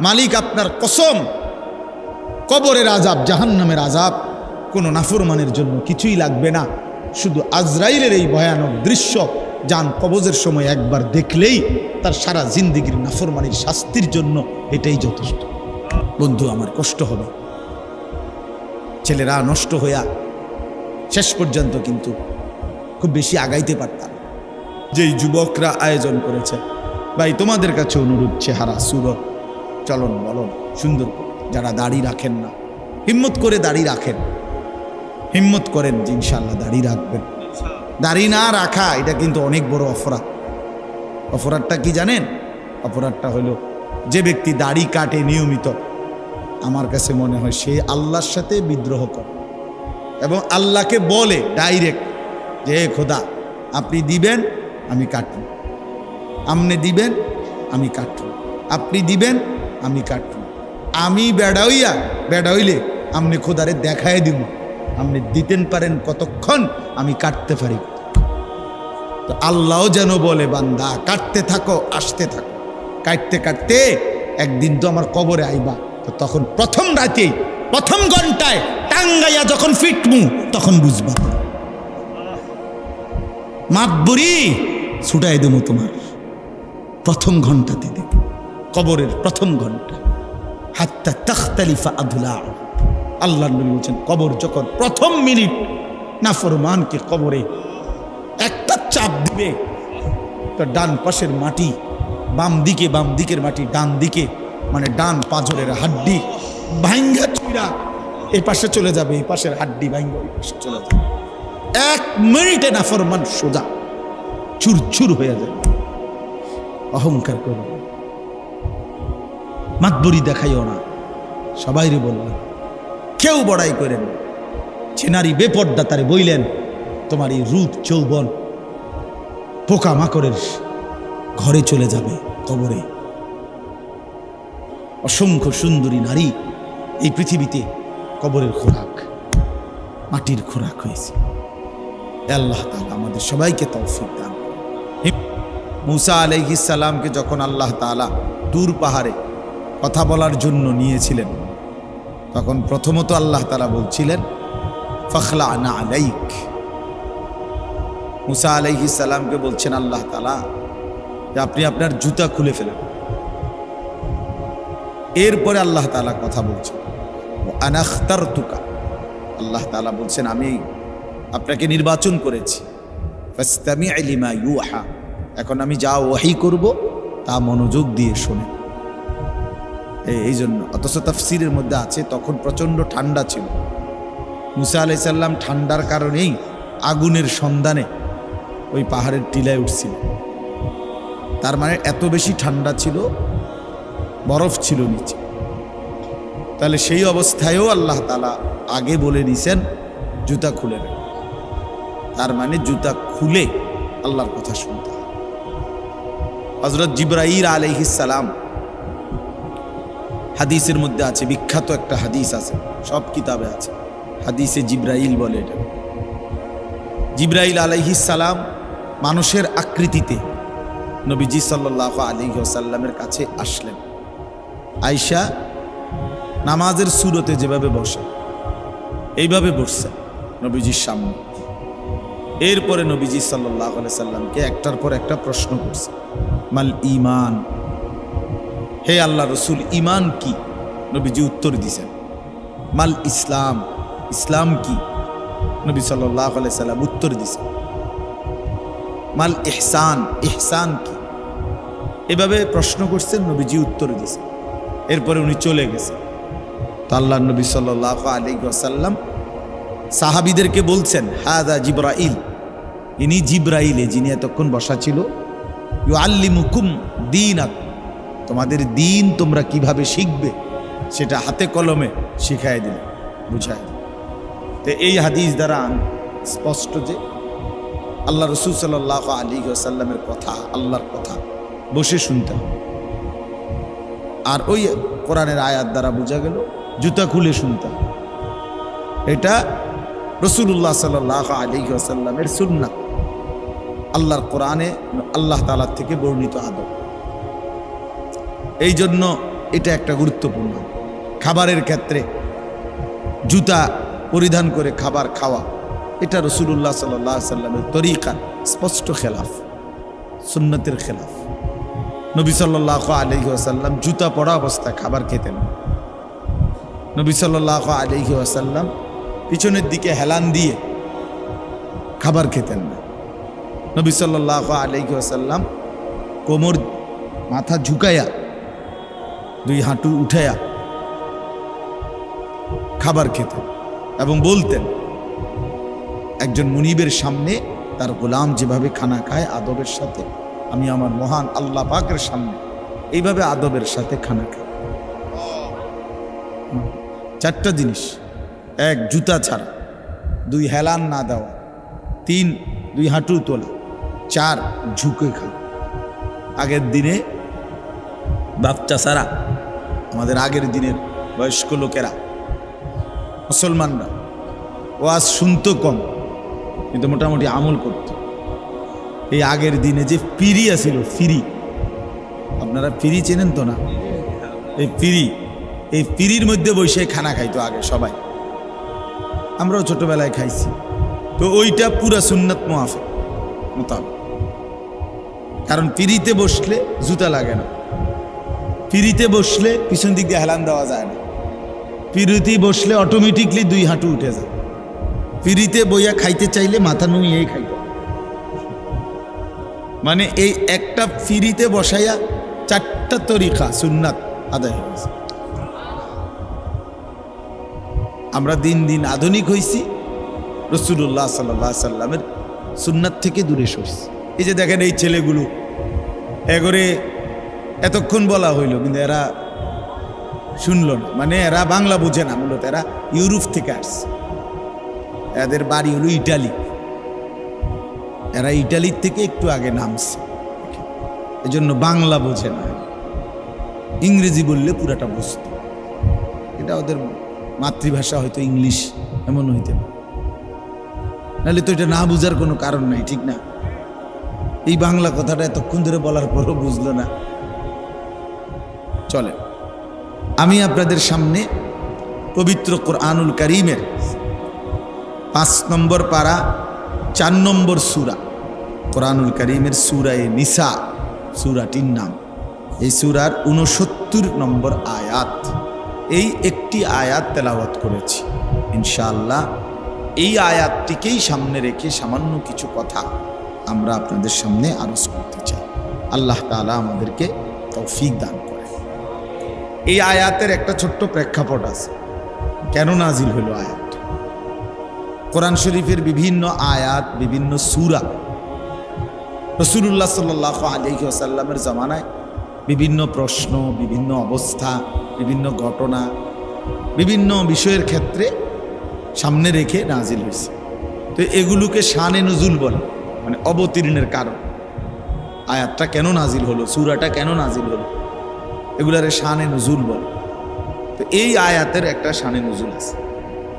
মালিক আপনার কসম, কবরের আযাব, জাহান্নামের আযাব কোনো নাফরমানের জন্য কিছুই লাগবে না। শুধু আজরাইলের এই ভয়ানক দৃশ্য জান কবজের সময় একবার দেখলেই তার সারা জিন্দেগির নাফরমানির শাস্তির জন্য এটাই যথেষ্ট। বন্ধু আমার কষ্ট হবে, ছেলেরা নষ্ট হইয়া শেষ পর্যন্ত কিন্তু খুব বেশি আগাইতে পারতাম। যেই যুবকরা আয়োজন করেছে, ভাই তোমাদের কাছে অনুরোধ, চেহারা সুরত চলন বলন সুন্দর, যারা দাড়ি রাখেন না হিম্মত করে দাড়ি রাখেন, হিম্মত করেন যে ইনশাল্লাহ দাড়ি রাখবেন। দাড়ি না রাখা এটা কিন্তু অনেক বড় অপরাধ। অপরাধটা কি জানেন? অপরাধটা হলো যে ব্যক্তি দাড়ি কাটে নিয়মিত, আমার কাছে মনে হয় সে আল্লাহর সাথে বিদ্রোহ করে এবং আল্লাহকে বলে ডাইরেক্ট যে খোদা আপনি দিবেন আমি কাটব, আপনি দিবেন আমি কাটব, আপনি দিবেন আমি কাটব, আমি বেড়া হইলে আপনি খোদারে দেখায় দিব, আপনি দিতেন পারেন কতক্ষণ, আমি কাটতে পারি। তো আল্লাহও যেন বলে বান্দা কাটতে থাকো, আসতে থাকো, কাটতে কাটতে একদিন তো আমার কবরে আইবা। তো তখন প্রথম রাতেই প্রথম ঘন্টায় টাঙ্গাইয়া যখন ফিটমু তখন বুঝবা, মাতবুরি ছুটাই দেবো তোমার প্রথম ঘন্টাতে দেব, কবরের প্রথম ঘন্টা। হাত্তা তাখতালিফা আদলা, আল্লাহ নবী বলছেন কবর যখন প্রথম মিনিট নাফরমানকে কবরে একটা চাপ দিবে, তো ডান পাশের মাটি বাম দিকের মাটি ডান দিকে, মানে ডান পাঁজরের হাড্ডি ভাঙ্গা চুইরা এ পাশে চলে যাবে, এই পাশের হাড্ডি ভাঙ্গা ওই পাশে চলে যাবে। 1 মিনিটে নাফরমান সোজা চুরচুর হয়ে যাবে। অহংকার করো, মাতবরি দেখাইও না, সবাইরে বললেন কেউ বড়াই করেন। চেনারি বেপর্দা তারে বইলেন তোমার এই রূপ যৌবন পোকা মাকড়ের ঘরে চলে যাবে, কবরে। অসংখ্য সুন্দরী নারী এই পৃথিবীতে কবরের খোরাক, মাটির খোরাক হয়েছে। আল্লাহ তাআলা আমাদের সবাইকে তৌফিক দান। মুসা আলাইহিস সালামকে যখন আল্লাহ তাআলা দূর পাহাড়ে কথা বলার জন্য নিয়েছিলেন, তখন প্রথমত আল্লাহ তাআলা বলছিলেন ফখলা'না আলাইক। মুসা আলাইহিস সালামকে বলছেন আল্লাহ তাআলা যে আপনি আপনার জুতা খুলে ফেলেন। এরপরে আল্লাহ তাআলা কথা বলছেন আনা আখতারতুকা, আল্লাহ তাআলা বলছেন আমি আপনাকে নির্বাচন করেছি, ফাসতামি' লিমা ইউহা, এখন আমি যা ওহী করব তা মনোযোগ দিয়ে শোনেন। এই জন্য অথচ তাফসীরের মধ্যে আছে তখন প্রচণ্ড ঠান্ডা ছিল। মুসা আলাইহিস সালাম ঠান্ডার কারণেই আগুনের সন্ধানে ওই পাহাড়ের টিলায় উঠছিল। তার মানে এত বেশি ঠান্ডা ছিল, বরফ ছিল নিচে। তাহলে সেই অবস্থায়ও আল্লাহ তাআলা আগে বলে দিয়েছেন জুতা খুলে নেন। তার মানে জুতা খুলে আল্লাহর কথা শুনতে হবে। হযরত জিবরাইল আলাইহিস সালাম, হাদিসের মধ্যে আছে, বিখ্যাত একটা হাদিস আছে, সব কিতাবে আছে, হাদিসে জিবরাইল বলে এটা। জিবরাইল আলাইহিস সালাম মানুষের আকৃতিতে নবীজি সাল্লাল্লাহু আলাইহি ওয়াসাল্লামের কাছে আসলেন। আয়েশা নামাজের সুরতে যেভাবে বসে এইভাবে বসছেন নবীজির সামনে। এরপরে নবীজি সাল্লাল্লাহু আলাইহি সাল্লামকে একটার পর একটা প্রশ্ন করছে, মাল ঈমান, হে আল্লাহ রসুল ঈমান কি? নবীজি উত্তর দিয়েছেন মাল ইসলাম, ইসলাম কি? নবী সাল্লাল্লাহু আলাইহি সাল্লাম উত্তর দিয়েছেন মাল ইহসান, ইহসান কি? এভাবে প্রশ্ন করছেন, নবীজি উত্তর দিয়েছেন। এরপরে উনি চলে গেছেন। তো আল্লাহ নবী সাল্লাল্লাহু আলাইহি ওয়াসাল্লাম সাহাবীদেরকে বলছেন হাযা জিবরাইল, ইনি জিবরাইল, যিনি এতক্ষণ বসা ছিল, ইউআল্লিমুকুম দীনাকুম, তোমাদের দিন তোমরা কিভাবে শিখবে সেটা হাতে কলমে শিখাই দিলেন, বুঝাই। তো এই হাদিস দ্বারা স্পষ্ট যে আল্লাহ রাসূল সাল্লাল্লাহু আলাইহি ওয়াসাল্লামের কথা, আল্লাহর কথা বসে শুনতে হবে। আর ওই কোরআনের আয়াত দ্বারা বোঝা গেল জুতা খুলে শুনতে হবে। এটা রাসূলুল্লাহ সাল্লাল্লাহু আলাইহি ওয়াসাল্লামের সুন্নাত, আল্লাহর কোরআনে আল্লাহ তাআলা থেকে বর্ণিত আদব। এই জন্য এটা একটা গুরুত্বপূর্ণ। খাবারের ক্ষেত্রে জুতা পরিধান করে খাবার খাওয়া, এটা রাসূলুল্লাহ সাল্লাল্লাহু আলাইহি সাল্লামের তরিকার স্পষ্ট খেলাফ, সুন্নতের খেলাফ। নবী সাল্লাল্লাহু আলাইহি ওয়াসাল্লাম জুতা পরা অবস্থায় খাবার খেতেন। নবী সাল্লাল্লাহু আলাইহি ওয়াসাল্লাম পিছনের দিকে হেলান দিয়ে খাবার খেতেন না। নবী সাল্লাল্লাহু আলাইহি ওয়াসাল্লাম কোমর মাথা ঝুঁকাইয়া দুই হাঁটু উঠাইয়া খাবার খেতেন এবং বলতেন, একজন মুনিবের সামনে তার গোলাম যেভাবে খানা খায় আদবের সাথে, আমি আমার মহান আল্লাহ পাকের সামনে এইভাবে আদবের সাথে খানা খাই। চারটা জিনিস: এক, জুতা ছাড়া; দুই, হেলান না দেওয়া; তিন, দুই হাঁটু তোলা; চার, ঝুঁকে খাওয়া। আগের দিনে বাচ্চা ছাড়া আমাদের আগের দিনের বয়স্ক লোকেরা, মুসলমানরা ওয়াজ শুনতো কম, কিন্তু মোটামুটি আমল করত। এই আগের দিনে যে পিড়ি আছিল, ফিরি, আপনারা পিড়ি চেনেন তো না? এই পিড়ির মধ্যে বসে খানা খাইতো আগে সবাই, আমরাও ছোটবেলায় খাইছি। তো ওইটা পুরা সুন্নাত মোতাবেক, কারণ পিড়িতে বসলে জুতা লাগে না, পিড়িতে বসলে পিছন দিক দিয়ে হেলান দেওয়া যায় না, পিড়িতে বসলে অটোমেটিকলি দুই হাঁটু উঠে যায়। পিড়িতে বইয়া খাইতে চাইলে মাথা নুইয়েই খাইতে, মানে এই একটা পিড়িতে বসাইয়া চারটা তরিকা সুন্নাত আদায় হয়েছে। আমরা দিন দিন আধুনিক হয়েছি, রাসূলুল্লাহ সাল্লাল্লাহু আলাইহি সাল্লামের সুন্নাত থেকে দূরে সরছি। এই যে দেখেন এই ছেলেগুলো এগরে এতক্ষণ বলা হইল, কিন্তু এরা শুনল না, মানে এরা বাংলা বোঝে না, মূলত এরা ইউরোপ থেকে আসছে, এদের বাড়ি হলো ইটালি, এরা ইটালির থেকে একটু আগে নামছে, এজন্য বাংলা বোঝে না, ইংরেজি বললে পুরাটা বুঝতো। এটা ওদের মাতৃভাষা হয়তো ইংলিশ, এমন হইতে পারে, নাহলে তো এটা না বুঝার কোনো কারণ নাই, ঠিক না? এই বাংলা কথাটা এতক্ষণ ধরে বলার পরও বুঝলো না। চলে, আমি আপনাদের সামনে পবিত্র কোরআনুল কারীমের 5 নম্বর পারা 4 নম্বর সূরা, কোরআনুল কারীমের সূরায়ে নিসা, সূরাটির নাম। এই সূরার 69 নম্বর আয়াত, এই একটি আয়াত তেলাওয়াত করেছি। ইনশাআল্লাহ এই আয়াতটিকেই সামনে রেখে সামান্য কিছু কথা আমরা আপনাদের সামনে আরজ করতে চাই। আল্লাহ তাআলা আমাদেরকে তৌফিক দান করে। এই আয়াতের একটা ছোট্ট প্রেক্ষাপট আছে, কেন নাজিল হলো আয়াত। কোরআন শরীফের বিভিন্ন আয়াত, বিভিন্ন সূরা রাসূলুল্লাহ সাল্লাল্লাহু আলাইহি ওয়াসাল্লামের জামানায় বিভিন্ন প্রশ্ন, বিভিন্ন অবস্থা, বিভিন্ন ঘটনা, বিভিন্ন বিষয়ের ক্ষেত্রে সামনে রেখে নাজিল হয়েছে। তো এগুলোকে শানে নুজুল বলে, মানে অবতীর্ণের কারণ। আয়াতটা কেন নাজিল হলো, সূরাটা কেন নাজিল হলো, এগুলারে শানে নুজুল বলে। তো এই আয়াতের একটা শানে নুজুল আছে,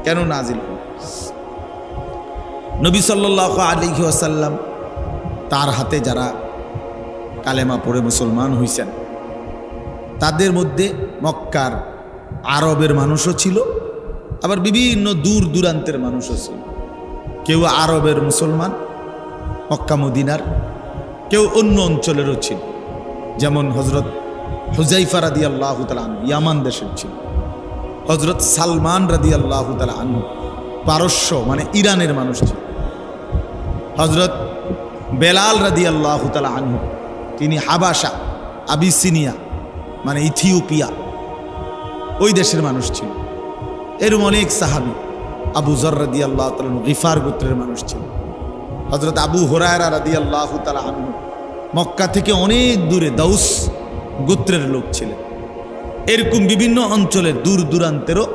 কেন নাজিল হলো। নবী সাল্লাল্লাহু আলাইহি ওয়াসাল্লাম তার হাতে যারা কালেমা পড়ে মুসলমান হইছেন, তাদের মধ্যে মক্কার আরবের মানুষও ছিল, আবার বিভিন্ন দূর দূরান্তের মানুষও ছিল। কেউ আরবের মুসলমান মক্কা মদিনার, কেউ অন্য অঞ্চলেরও ছিল, যেমন হযরত হুযায়ফা রাদিয়াল্লাহু তাআলা আনহু ইয়ামান দেশের ছিল, হযরত সালমান রাদিয়াল্লাহু তাআলা আনহু পারস্য মানে ইরানের মানুষ ছিল, হযরত বেলাল রাদিয়াল্লাহু তাআলা আনহু তিনি হাবাসা আবিসিনিয়া মানে ইথিওপিয়া ওই দেশের মানুষ ছিল। এরকম অনেক সাহাবী, আবু যর রাদিয়াল্লাহু তাআলা গিফার গোত্রের মানুষ ছিল, হযরত আবু হুরায়রা রাদিয়াল্লাহু তাআলা আনহু মক্কা থেকে অনেক দূরে দাউস গোত্রের লোক ছিলেন। এরকম বিভিন্ন অঞ্চলের দূর দূরান্তেরও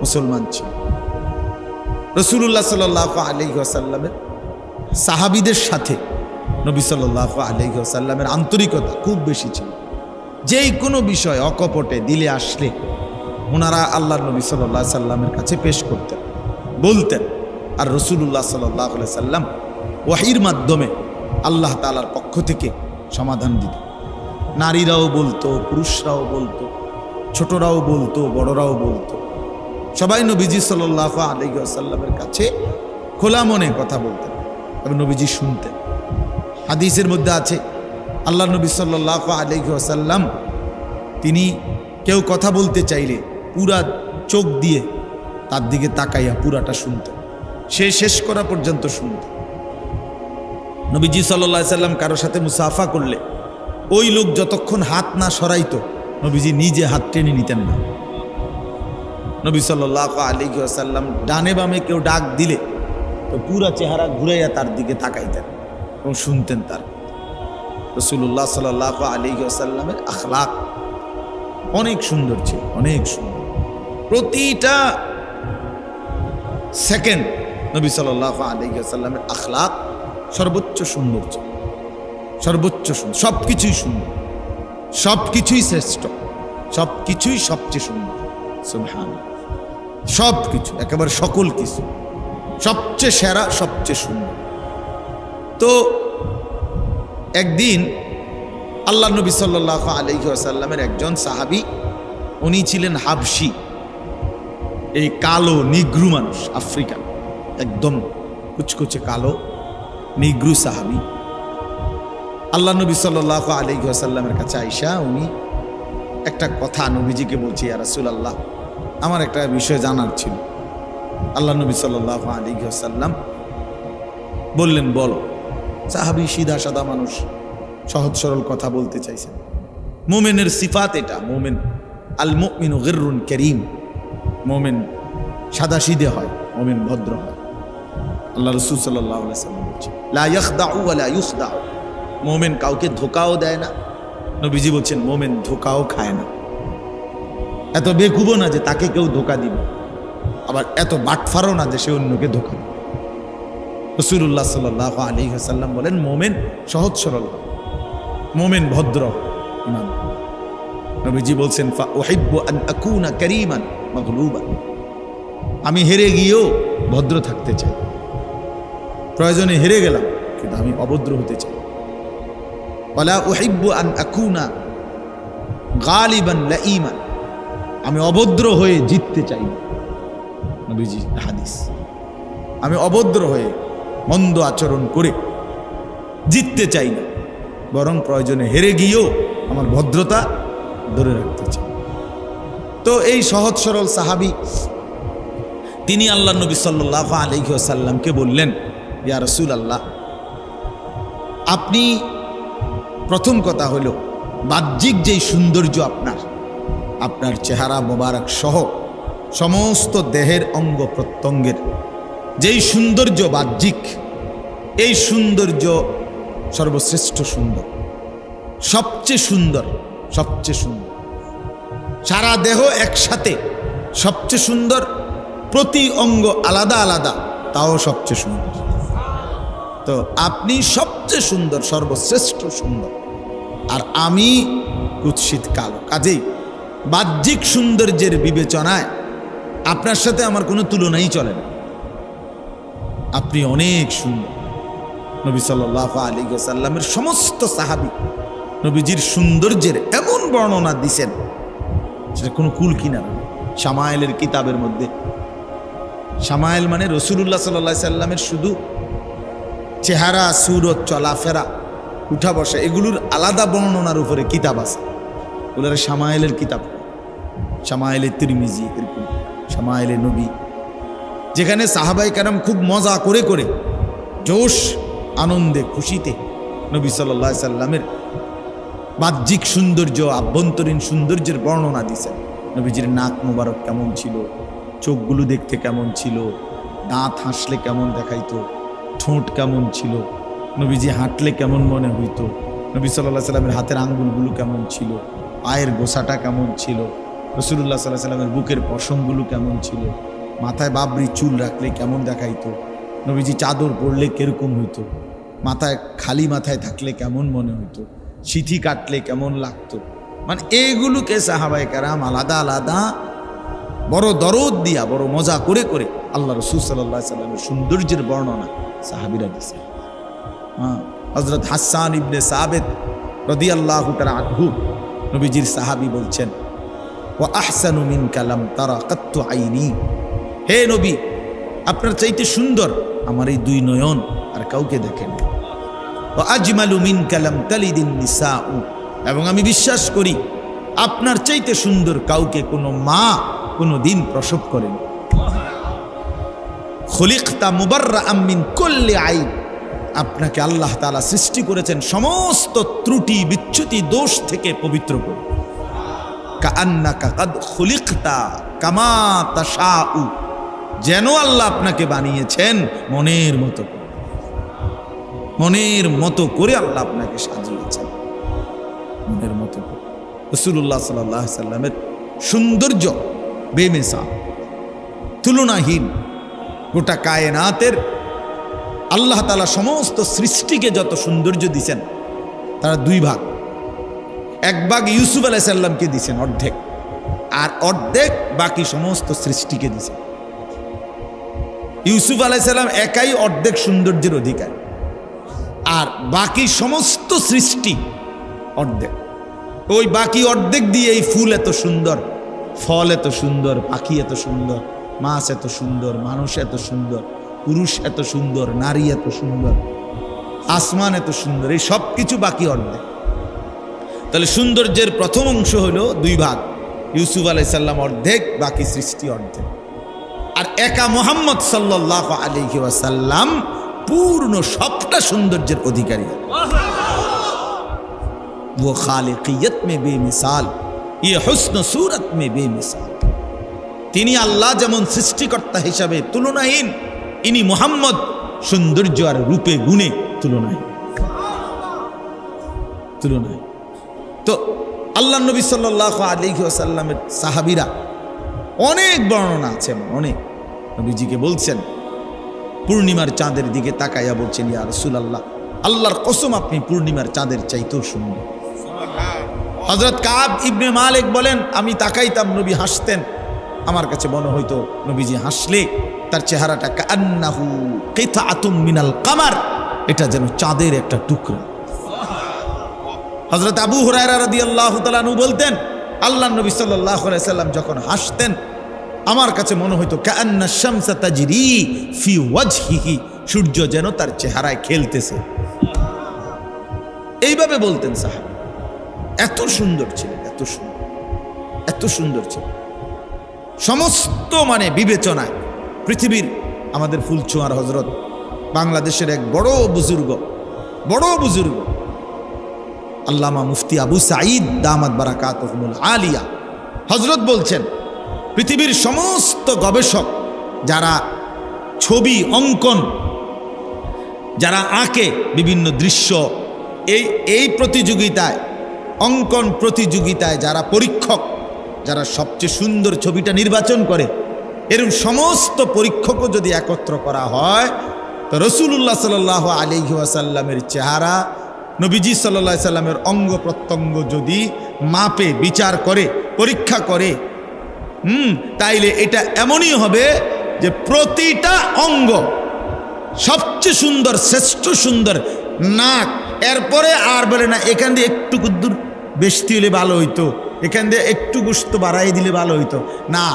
মুসলমান ছিল। রাসূলুল্লাহ সাল্লাল্লাহু আলাইহি ওয়াসাল্লামের সাহাবীদের সাথে নবী সাল্লাল্লাহু আলাইহি ওয়াসাল্লামের আন্তরিকতা খুব বেশি ছিল। যেই কোনো বিষয় অকপটে দিলে আসলে ওনারা আল্লাহর নবী সাল্লাল্লাহু আলাইহি সাল্লামের কাছে পেশ করতেন, বলতেন, আর রাসূলুল্লাহ সাল্লাল্লাহু আলাইহি সাল্লাম ওয়াহির মাধ্যমে আল্লাহ তাআলার পক্ষ থেকে সমাধান দিতেন। নারীরাও বলতো, পুরুষরাও বলতো, ছোটরাও বলতো, বড়রাও বলতো, সবাই নবীজি সাল্লাল্লাহু আলাইহি ওয়াসাল্লামের কাছে খোলা মনে কথা বলতেন এবং নবীজি শুনতেন। হাদিসের মধ্যে আছে আল্লাহ নবী সাল্লাল্লাহু আলাইহি ওয়াসাল্লাম তিনি কেউ কথা বলতে চাইলে পুরা চোখ দিয়ে তার দিকে তাকাইয়া পুরাটা শুনতেন, সে শেষ করা পর্যন্ত শুনতেন। নবীজি সাল্লাল্লাহু আলাইহি ওয়াসাল্লাম কারোর সাথে মুসাফা করলে ওই লোক যতক্ষণ হাত না সরাইতো নবীজি নিজে হাত টেনে নিতেন না। নবী সাল্লাল্লাহু আলাইহি ওয়াসাল্লাম ডানে বামে কেউ ডাক দিলে তো পুরা চেহারা ঘুরাইয়া তার দিকে তাকাইতেন এবং শুনতেন তার। রাসূলুল্লাহ সাল্লাল্লাহু আলাইহি ওয়াসাল্লামের আখলাক অনেক সুন্দর ছিল, অনেক সুন্দর। প্রতিটা সেকেন্ড নবী সাল্লাল্লাহু আলাইহি ওয়াসাল্লামের আখলাক সর্বোচ্চ সৌন্দর্য, সর্বোচ্চ সুন্দর, সবকিছুই সুন্দর, সবকিছুই শ্রেষ্ঠ, সবকিছুই সবচেয়ে সুন্দর। সুবহানাল্লাহ, সবকিছু একেবারে সকল কিছু সবচেয়ে সেরা, সবচেয়ে সুন্দর। তো একদিন আল্লাহ নবী সাল্লাল্লাহু আলাইহি ওয়াসাল্লামের একজন সাহাবী, উনি ছিলেন হাবশি, এই কালো নিগ্রু মানুষ, আফ্রিকান, একদম কুচকুচে কালো নিগ্রু সাহাবী। আল্লাহ নবী সাল্লাল্লাহু আলাইহি ওয়াসাল্লামের কাছে আইসা উনি একটা কথা নবীজিকে বলছে, ইয়া রাসূলুল্লাহ, আমার একটা বিষয় জানার ছিল। আল্লাহ নবী সাল্লাল্লাহু আলাইহি ওয়াসাল্লাম বললেন, বলো। সাহাবী সিধা সাদা মানুষ, সহজ সরল কথা বলতে চাইছেন। মুমিনের সিফাত এটা, মুমিন আল মুমিনু গিররুন কারীম, মুমিন সাদাসিধে হয়, মুমিন ভদ্র হয়। আল্লাহ রাসূল সাল্লাল্লাহু আলাইহি ওয়াসাল্লাম বলছেন, লা ইয়াখদাউ ওয়া লা ইউখদাউ, মুমিন কাউকে ধোঁকাও দেয় না। নবীজি বলছেন মুমিন ধোঁকাও খায় না। এত বেকুবও না যে তাকে কেউ ধোঁকা দিবে, আবার এত বাটফারও না যে সে অন্যকে ধোঁকা দিবে। রাসূলুল্লাহ সাল্লাল্লাহু আলাইহি ওয়াসাল্লাম বলেন মুমিন সহজ সরল, মুমিন ভদ্র ইমান। নবীজি বলছেন ফা উহিব্বু আন আকুনা কারীমান মাগলুবান, আমি হেরে গিয়েও ভদ্র থাকতে চাই, প্রয়োজনে হেরে গেলাম কিন্তু আমি অভদ্র হতে চাই। ওয়ালা উহিব্বু আন আকুনা গালিবান লাঈমান, আমি অভদ্র হয়ে জিততে চাই না। নবীজি হাদিস, আমি অভদ্র হয়ে মন্দ আচরণ করে জিততে চাই না, বরং প্রয়োজনে হেরে গিয়েও আমার ভদ্রতা ধরে রাখতে চাই। তো এই সহজ সরল সাহাবী তিনি আল্লাহ নবী সাল্লাল্লাহু আলাইহি ওয়াসাল্লামকে বললেন, ইয়া রাসূলুল্লাহ, আপনি প্রথম কথা হলো বাহ্যিক যেই সৌন্দর্য আপনার চেহারা মোবারক সহ সমস্ত দেহের অঙ্গ প্রত্যঙ্গের যেই সৌন্দর্য বাহ্যিক, এই সৌন্দর্য সর্বশ্রেষ্ঠ সুন্দর, সবচেয়ে সুন্দর, সবচেয়ে সুন্দর। সারা দেহ একসাথে সবচেয়ে সুন্দর, প্রতি অঙ্গ আলাদা আলাদা তাও সবচেয়ে সুন্দর। তো আপনি সবচেয়ে সুন্দর, সর্বশ্রেষ্ঠ সুন্দর, আর আমি কুৎসিত কালো। কাজেই বাহ্যিক সৌন্দর্যের বিবেচনায় আপনার সাথে আমার কোনো তুলনাই চলে না, আপনি অনেক সুন্দর। নবী সাল্লাল্লাহু আলাইহি ওয়াসাল্লামের সমস্ত সাহাবী নবীজির সৌন্দর্যের এমন বর্ণনা দিছেন সেটা কোনো কুল কিনারা। শামায়েলের কিতাবের মধ্যে, শামায়েল মানে রাসূলুল্লাহ সাল্লাল্লাহু আলাইহি সাল্লামের শুধু চেহারা, সুরত, চলাফেরা, উঠা বসা, এগুলোর আলাদা বর্ণনার উপরে কিতাব আছে, ওগুলোর শামায়েলের কিতাব, শামায়েলে তিরমিজি, এরকম শামায়েলে নবী, যেখানে সাহাবায়ে কেরাম খুব মজা করে করে জোশ, আনন্দে, খুশিতে নবী সাল্লাল্লাহু আলাইহি সাল্লামের বাহ্যিক সৌন্দর্য, আভ্যন্তরীণ সৌন্দর্যের বর্ণনা দিয়েছেন। নবীজির নাক মোবারক কেমন ছিল, চোখগুলো দেখতে কেমন ছিল, দাঁত হাসলে কেমন দেখাইতো, ঠোঁট কেমন ছিল, নবীজি হাঁটলে কেমন মনে হইতো, নবী সাল্লাল্লাহু আলাইহি সাল্লামের হাতের আঙ্গুলগুলো কেমন ছিল, পায়ের গোছাটা কেমন ছিল, রাসূলুল্লাহ সাল্লাল্লাহু আলাইহি সাল্লামের বুকের পশমগুলো কেমন ছিল, মাথায় বাবরি চুল রাখলে কেমন দেখাইতো, নবীজি চাদর পরলে কিরকম হইতো, মাথায় খালি মাথায় থাকলে কেমন মনে হইতো, সিথি কাটলে কেমন লাগতো, মানে এইগুলোকে সাহাবায়ে কেরাম আলাদা আলাদা বড় দরদ দিয়া, বড় মজা করে করে আল্লাহ রাসূল সাল্লাল্লাহু আলাইহি সাল্লামের সৌন্দর্যের বর্ণনা সাহাবীরা দিয়েছে। হযরত হাসান ইবনে সাবিত রাদিয়াল্লাহু তাআলা আনহু নবীজির সাহাবী বলছেন, ওয়া আহসানু মিনকা লাম তারা কাত্তু আইনি। হে নবী, আপনার চাইতে সুন্দর আমার এই দুই নয়ন আর কাউকে দেখেন। ওয়া আজমালু মিনকা লাম তালিদিন নিসাউ, এবং আমি বিশ্বাস করি আপনার চাইতে সুন্দর কাউকে কোনো মা কোনো দিন প্রসব করেন। খুলিকতা মুবাররাআম মিন কুল্লি আইব, আপনাকে আল্লাহ তাআলা সৃষ্টি করেছেন সমস্ত ত্রুটি বিচ্যুতি দোষ থেকে পবিত্র করে। কাআন্নাকা কাদ খুলিকতা কামা তাশাউ, যেন আল্লাহ আপনাকে বানিয়েছেন মনের মতো করে, মনের মতো করে আল্লাহ আপনাকে সাজিয়েছেন, মনের মতো করে। রাসূলুল্লাহ সাল্লাল্লাহু আলাইহি সাল্লামের সৌন্দর্য বেমিসাল, তুলনাহীন। গোটা কায়নাতের আল্লাহ তাআলা সমস্ত সৃষ্টিকে যত সৌন্দর্য দিয়েছেন তারা দুই ভাগ। এক ভাগ ইউসুফ আলাইহিস সালামকে দিয়েছেন অর্ধেক, আর অর্ধেক বাকি সমস্ত সৃষ্টিকে দিয়েছেন। ইউসুফ আলাইহিস সালাম একাই অর্ধেক সৌন্দর্যের অধিকার, আর বাকি সমস্ত সৃষ্টি অর্ধেক। ওই বাকি অর্ধেক দিয়ে এই ফুল এত সুন্দর, ফল এত সুন্দর, পাখি এত সুন্দর, মাছ এত সুন্দর, মানুষ এত সুন্দর, পুরুষ এত সুন্দর, নারী এত সুন্দর, আসমান এত সুন্দর, এই সব কিছু বাকি অর্ধেক। তাহলে সৌন্দর্যের প্রথম অংশ হলো দুই ভাগ, ইউসুফ আলাইহিস সালাম অর্ধেক, বাকি সৃষ্টি অর্ধেক। আর একা মুহাম্মদ সাল্লাল্লাহু আলাইহি ওয়াসাল্লাম পূর্ণ সবটা সৌন্দর্যের অধিকারী। वो खालिकियत में बेमिसाल, ये हुस्न सूरत में बेमिसाल। তিনি আল্লাহ যেমন সৃষ্টিকর্তা হিসাবে তুলনাহীন, ইনি মুহাম্মদ সৌন্দর্য আর রূপে গুণে তুলনাহীন। তো আল্লাহ নবী সাল্লাল্লাহু আলাইহি ওয়াসাল্লামের সাহাবীরা অনেক বর্ণনা আছে, অনেক। নবীজিকে বলছেন, পূর্ণিমার চাঁদের দিকে তাকাইয়া বলছেন, ইয়া রাসূলুল্লাহ, আল্লাহর কসম আপনি পূর্ণিমার চাঁদের চাইতেও সুন্দর। হযরত কাব ইবনে মালিক বলেন, আমি তাকাইতাম, নবী হাসতেন, আমার কাছে মনে হইতো নবীজি হাসলে তার চেহারাটা কান্নাহু কিতাআতুম মিনাল কামার, এটা যেন চাঁদের একটা টুকরা। হযরত আবু হুরায়রা রাদিয়াল্লাহু তাআলা আনহু বলতেন, আল্লাহর নবী সাল্লাল্লাহু আলাইহি সাল্লাম যখন হাসতেন আমার কাছে মনে হইতো কান্না শামসা তাজরি ফি ওয়াজহিহি, সূর্য যেন তার চেহারায় খেলতেছে। এইভাবে বলতেন সাহাবী। এত সুন্দর ছিলেন, এত সুন্দর, এত সুন্দর ছিলেন। সমস্ত বিবেচনায় পৃথিবীর আমাদের ফুলছোঁয়ার হযরত, বাংলাদেশের এক বড় বুজুর্গ আল্লামা মুফতি আবু সাঈদ দামাত বারাকাতুহুল আলিয়া হযরত বলছেন, পৃথিবীর সমস্ত গবেষক যারা ছবি অঙ্কন, যারা আঁকে বিভিন্ন দৃশ্য, এই প্রতিযোগিতায়, অঙ্কন প্রতিযোগিতায় যারা পরীক্ষক, যারা সবচেয়ে সুন্দর ছবিটা নির্বাচন করে, এরকম সমস্ত পরীক্ষকও যদি একত্র করা হয়, তো রাসূলুল্লাহ সাল্লাল্লাহু আলাইহি ওয়াসাল্লামের চেহারা, নবীজি সাল্লাল্লাহু আলাইহি সাল্লামের অঙ্গ প্রত্যঙ্গ যদি মাপে, বিচার করে, পরীক্ষা করে, তাইলে এটা এমনই হবে যে প্রতিটা অঙ্গ সবচেয়ে সুন্দর, শ্রেষ্ঠ সুন্দর। নাক, এরপরে আর বলে না এখান দিয়ে একটু কুদ্দুর বেশি হলে ভালো হইতো, এখান দিয়ে একটু গোশত বাড়াই দিলে ভালো হইতো না।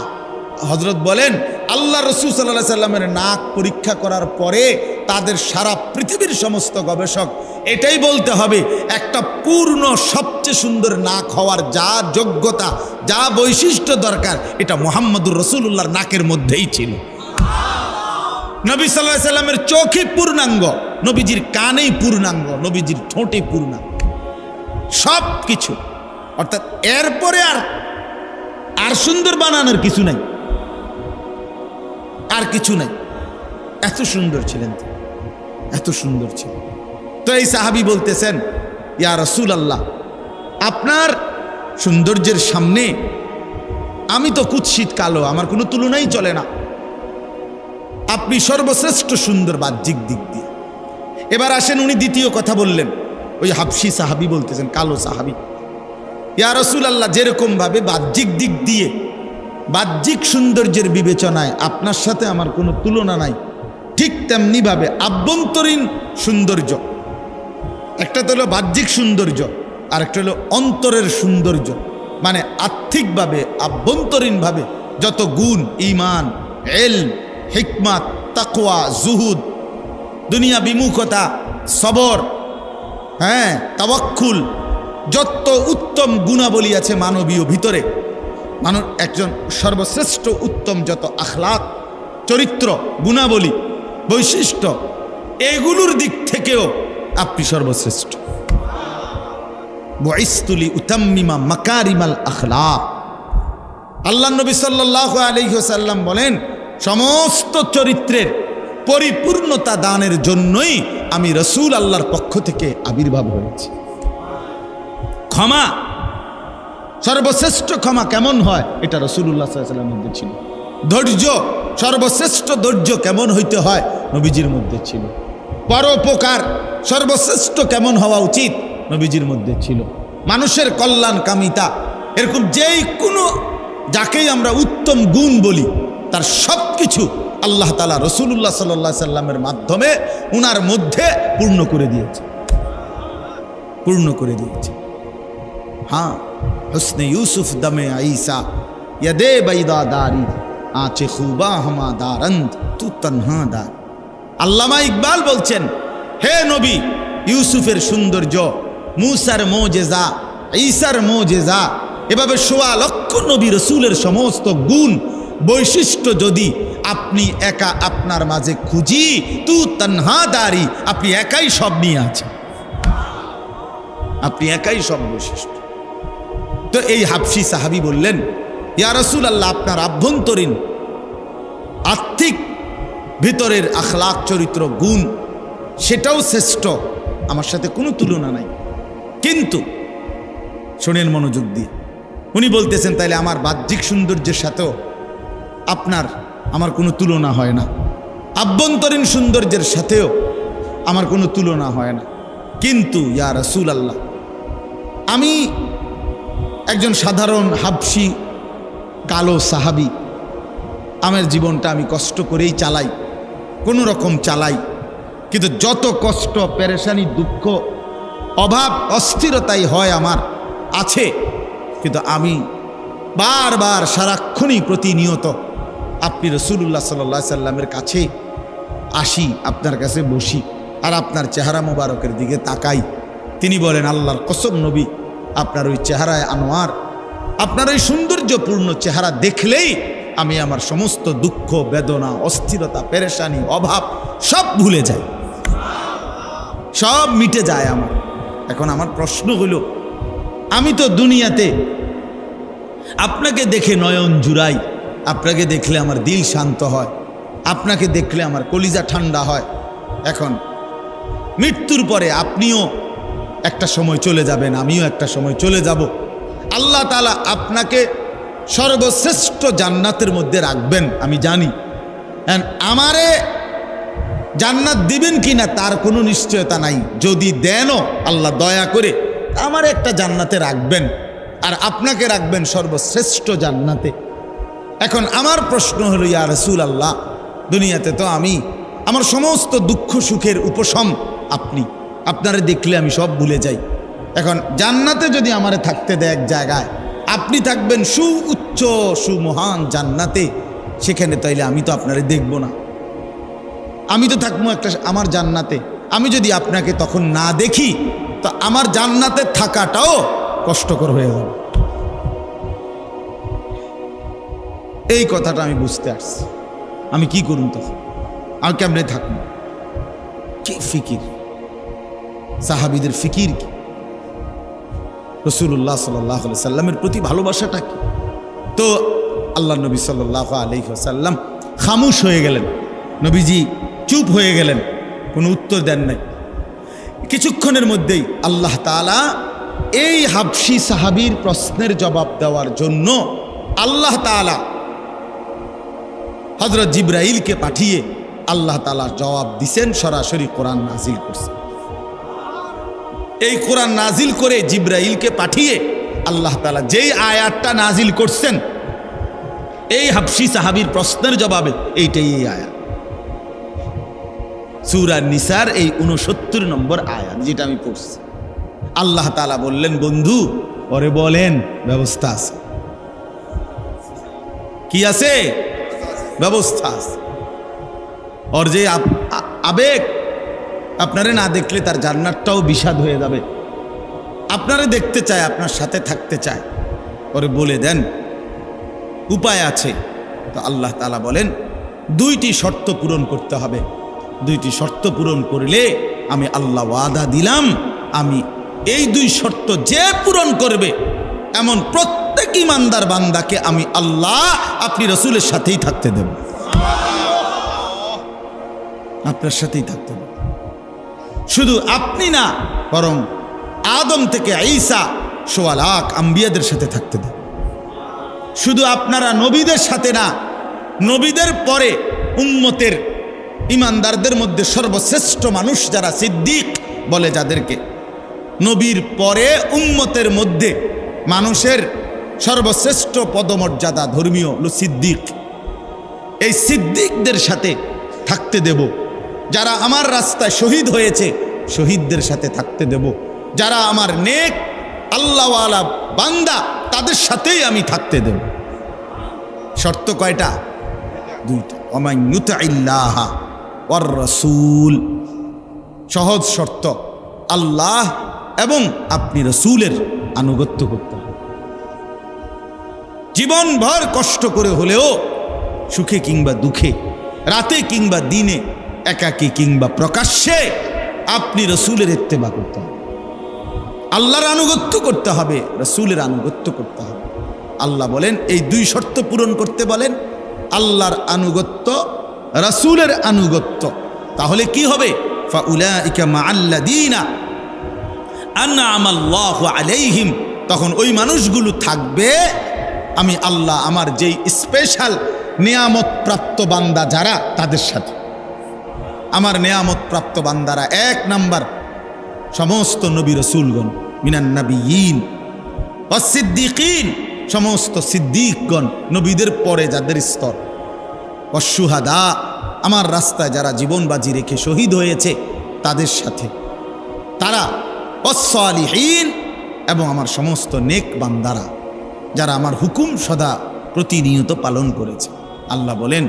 হযরত বলেন, আল্লাহ রাসূল সাল্লাল্লাহু আলাইহি সাল্লামের নাক পরীক্ষা করার পরে তাদের সারা পৃথিবীর সমস্ত গবেষক এটাই বলতে হবে, একটা পূর্ণ সবচেয়ে সুন্দর নাক হওয়ার যা যোগ্যতা, যা বৈশিষ্ট্য দরকার, এটা মুহাম্মদুর রাসূলুল্লাহর নাকের মধ্যেই ছিল। নবী সাল্লাল্লাহু আলাইহি সাল্লামের চোখই পূর্ণাঙ্গ, নবীজির কানেই পূর্ণাঙ্গ, নবীজির ঠোঁটে পূর্ণাঙ্গ, সব কিছু। অর্থাৎ এরপরে আর সুন্দর বানানোর কিছু নাই, আর কিছু নাই। এত সুন্দর ছিলেন, এত সুন্দর ছিলেন। তো এই সাহাবী বলতেছেন, ইয়া রাসূলুল্লাহ, আপনার সৌন্দর্যের সামনে আমি তো কুৎসিত কালো, আমার কোনো তুলনাই চলে না, আপনি সর্বশ্রেষ্ঠ সুন্দর বাহ্যিক দিক দিয়ে। এবার আসেন, উনি দ্বিতীয় কথা বললেন, ওই হাবশি সাহাবী বলতেছেন, কালো সাহাবী, ইয়া রাসূলুল্লাহ, যেরকম ভাবে বাহ্যিক দিক দিয়ে, বাহ্যিক সৌন্দর্যের বিবেচনায় আপনার সাথে আমার কোনো তুলনা নাই, ঠিক তেমনি ভাবে আভ্যন্তরীণ সৌন্দর্য, একটা তো হলো বাহ্যিক সৌন্দর্য, আর একটা হলো অন্তরের সৌন্দর্য। মানে আর্থিকভাবে আভ্যন্তরীণভাবে যত গুণ, ঈমান, ইলম, হিকমত, তাকওয়া, জুহুদ, দুনিয়া বিমুখতা, সবর, তাওয়াক্কুল, যত উত্তম গুণাবলী আছে মানবীয় ভিতরে, মানুষ একজন সর্বশ্রেষ্ঠ উত্তম যত আখলাক, চরিত্র, গুণাবলী, বৈশিষ্ট্য, এগুলোর দিক থেকেও আপনি সর্বশ্রেষ্ঠ। বুইসতুলি উতাম্মিমা মাকারিমাল আখলাক। আল্লাহ নবী সাল্লাল্লাহু আলাইহি ওয়াসাল্লাম বলেন, সমস্ত চরিত্রের পরিপূর্ণতা দানের জন্যই আমি রাসূল আল্লাহর পক্ষ থেকে আবির্ভাব হয়েছি। ক্ষমা, সর্বশ্রেষ্ঠ ক্ষমা কেমন হয় এটা রাসূলুল্লাহ সাল্লাল্লাহু আলাইহি ওয়াসাল্লামের মধ্যে ছিল। ধৈর্য, সর্বশ্রেষ্ঠ ধৈর্য কেমন হইতে হয় নবীজির মধ্যে ছিল। পরোপকার, সর্বশ্রেষ্ঠ কেমন হওয়া উচিত নবীজির মধ্যে ছিল। মানুষের কল্যাণ কামিতা, এরকম যেই কোনো যাকেই আমরা উত্তম গুণ বলি তার সব কিছু আল্লাহ তাআলা রাসূলুল্লাহ সাল্লাল্লাহু আলাইহি সাল্লামের মাধ্যমে উনার মধ্যে পূর্ণ করে দিয়েছে, পূর্ণ করে দিয়েছে। হ্যাঁ, হুসনে ইউসুফ দমে আইসা ইয়াদে বাইদা দারি আঁচে খুবা হামা দারন্ত তু তনহা দার। আল্লামা ইকবাল বলছেন, হে নবী, ইউসুফের সৌন্দর্য, মুসার মোজেজা, ঈসার মোজেজা, এভাবে ১৬ লক্ষ নবী রসুলের সমস্ত গুণ বৈশিষ্ট্য যদি আপনি একা আপনার মাঝে খুঁজি, তু তনহা দারি, আপনি একাই সব নিয়ে আছেন, আপনি একাই সব বৈশিষ্ট্য। তো এই হাবশী সাহাবী বললেন, ইয়া রাসূলুল্লাহ, আপনার আভ্যন্তরীণ আর্থিক ভিতরের আখলাক, চরিত্র, গুণ সেটাও শ্রেষ্ঠ, আমার সাথে কোনো তুলনা নাই। কিন্তু শোনেন মনোযোগ দিয়ে, উনি বলতেছেন তাইলে আমার বাহ্যিক সৌন্দর্যের সাথেও আমার কোনো তুলনা হয় না, আভ্যন্তরীণ সৌন্দর্যের সাথেও আমার কোনো তুলনা হয় না। কিন্তু ইয়া রাসূলুল্লাহ, আমি একজন সাধারণ হাবশী কালো সাহাবী, আমার জীবনটা আমি কষ্ট করেই চালাই, কোনো রকম চালাই, কিন্তু যত কষ্ট, পেরেশানি, দুঃখ, অভাব, অস্থিরতাই হয় আমার আছে, কিন্তু আমি বারবার সারাক্ষণই প্রতিনিয়ত আপনি রাসূলুল্লাহ সাল্লাল্লাহু আলাইহি সাল্লামের কাছে আসি, আপনার কাছে বসি, আর আপনার চেহারা মোবারকের দিকে তাকাই। তিনি বলেন, আল্লাহর কসম নবী, আপনার ওই চেহারায় আনোয়ার, আপনার ওই সৌন্দর্যপূর্ণ চেহারা দেখলেই আমি আমার সমস্ত দুঃখ, বেদনা, অস্থিরতা, পেরেশানি, অভাব সব ভুলে যাই, সব মিটে যায় আমার। এখন আমার প্রশ্ন হলো, আমি তো দুনিয়াতে আপনাকে দেখে নয়ন জুড়াই, আপনাকে দেখলে আমার দিল শান্ত হয়, আপনাকে দেখলে আমার কলিজা ঠান্ডা হয়। এখন মৃত্যুর পরে আপনিও একটা সময় চলে যাবেন, আমিও একটা সময় চলে যাব। আল্লাহ তাআলা আপনাকে সর্বশ্রেষ্ঠ জান্নাতের মধ্যে রাখবেন আমি জানি, আমারে জান্নাত দিবেন কিনা তার কোনো নিশ্চয়তা নাই। যদি দেনও আল্লাহ দয়া করে আমার একটা জান্নাতে রাখবেন, আর আপনাকে রাখবেন সর্বশ্রেষ্ঠ জান্নাতে। এখন আমার প্রশ্ন হলো, ইয়া রাসূলুল্লাহ, দুনিয়াতে তো আমি আমার সমস্ত দুঃখ সুখের উপশম আপনি, আপনারে দেখলে আমি সব ভুলে যাই। এখন জান্নাতে যদি আমারে থাকতে দেয় এক জায়গায়, আপনি থাকবেন সুউচ্চ সুমহান জান্নাতে, সেখানে তাইলে আমি তো আপনারে দেখব না, আমি তো থাকবো একটা আমার জান্নাতে। আমি যদি আপনাকে তখন না দেখি তো আমার জান্নাতে থাকাটাও কষ্টকর হয়ে যাবে। এই কথাটা আমি বুঝতে আসছি। আমি কি করুন তখন? আমি কেমনে থাকবো? কি ফিকির, সাহাবীদের ফিকির কি, রাসূলুল্লাহ সাল্লাল্লাহু আলাইহি সাল্লামের প্রতি ভালোবাসাটা কি? তো আল্লাহ নবী সাল্লাল্লাহু আলাইহি ওয়াসাল্লাম খামোশ হয়ে গেলেন, নবীজি চুপ হয়ে গেলেন, কোনো উত্তর দেন নাই। কিছুক্ষণের মধ্যেই আল্লাহ তাআলা এই হাবশী সাহাবীর প্রশ্নের জবাব দেওয়ার জন্য আল্লাহ তাআলা হযরত জিবরাইলকে পাঠিয়ে আল্লাহ তাআলা জবাব দিছেন, সরাসরি কোরআন নাজিল করছেন। এই কোরআন নাজিল করে জিবরাইলকে পাঠিয়ে আল্লাহ তাআলা যেই আয়াতটা নাজিল করছেন এই হাবশী সাহাবীর প্রশ্নের জবাবে, এইটাই এই আয়াত, সূরা নিসার এই ৬৯ নম্বর আয়াত, যেটা আমি পড়ছি। আল্লাহ তাআলা বললেন, বন্ধু ওরে বলেন ব্যবস্থা আছে, কি আছে? ব্যবস্থা আছে। ওর যে আবেগ, আপনারে না দেখলে তার জান্নাতটাও বিষাদ হয়ে যাবে। আপনারে দেখতে চায়, আপনার সাথে থাকতে চায়, ওরে বলে দেন, উপায় আছে। তো আল্লাহ তাআলা বলেন 2টি শর্ত পূরণ করতে হবে। 2টি শর্ত পূরণ করলে আমি আল্লাহ ওয়াদা দিলাম, আমি এই 2 শর্ত যে পূরণ করবে এমন প্রত্যেক ইমানদার বান্দাকে আমি আল্লাহ আপনি রাসূলের সাথেই থাকতে দেব, আপনার সাথেই থাকতে দেব। শুধু আপনি না, বরং আদম থেকে ঈসা 1.25 লাখ আম্বিয়াদের সাথে থাকতে দেব। শুধু আপনারা নবীদের সাথে না, নবীদের পরে উম্মতের ইমানদারদের মধ্যে সর্বশ্রেষ্ঠ মানুষ যারা সিদ্দিক বলে, যাদেরকে নবীর পরে উম্মতের মধ্যে মানুষের সর্বশ্রেষ্ঠ পদমর্যাদা ধর্মীয় সিদ্দিক, এই সিদ্দিকদের সাথে থাকতে দেব। যারা আমার রাস্তায় শহীদ হয়েছে শহীদদের সাথে থাকতে দেব। যারা আমার নেক আল্লাহওয়ালা বান্দা তাদের সাথেই আমি থাকতে দেব। শর্ত কয়টা? 2টা। ওমান ইউতিল্লাহ ওয়ার রাসূল, সহজ শর্ত, আল্লাহ এবং আপনি রাসূলের আনুগত্য করতে হবে। জীবনভর কষ্ট করে হলেও, সুখে কিংবা দুঃখে, রাতে কিংবা দিনে, একাকী কিংবা প্রকাশ্যে, আপনি রাসূলের ইত্তেবা করতে হবে, আল্লাহর আনুগত্য করতে হবে, রাসূলের আনুগত্য করতে হবে। আল্লাহ বলেন এই 2 শর্ত পূরণ করতে বলেন, আল্লাহর আনুগত্য, রাসূলের আনুগত্য। তাহলে কি হবে? ফাউলাইকা মাআল্লাযীনা আনআমাল্লাহু আলাইহিম, তখন ওই মানুষগুলো থাকবে আমি আল্লাহ আমার যেই স্পেশাল নিয়ামত প্রাপ্ত বান্দা যারা, তাদের সাথে। আমার নিয়ামত প্রাপ্ত বান্দারা 1 নাম্বার সমস্ত নবী রাসূলগণ, মিনান নাবিয়িন ওয়াস সিদ্দিকিন, সমস্ত সিদ্দিকগণ, নবীদের পরে যাদের স্তর, ওয়াস শুহাদা, আমার রাস্তায় যারা জীবন বাজি রেখে শহীদ হয়েছে তাদের সাথে তারা, ওয়াস সালিহিন, এবং আমার সমস্ত নেক বান্দারা যারা আমার হুকুম সদা প্রতিনিয়ত পালন করেছে। আল্লাহ বলেন,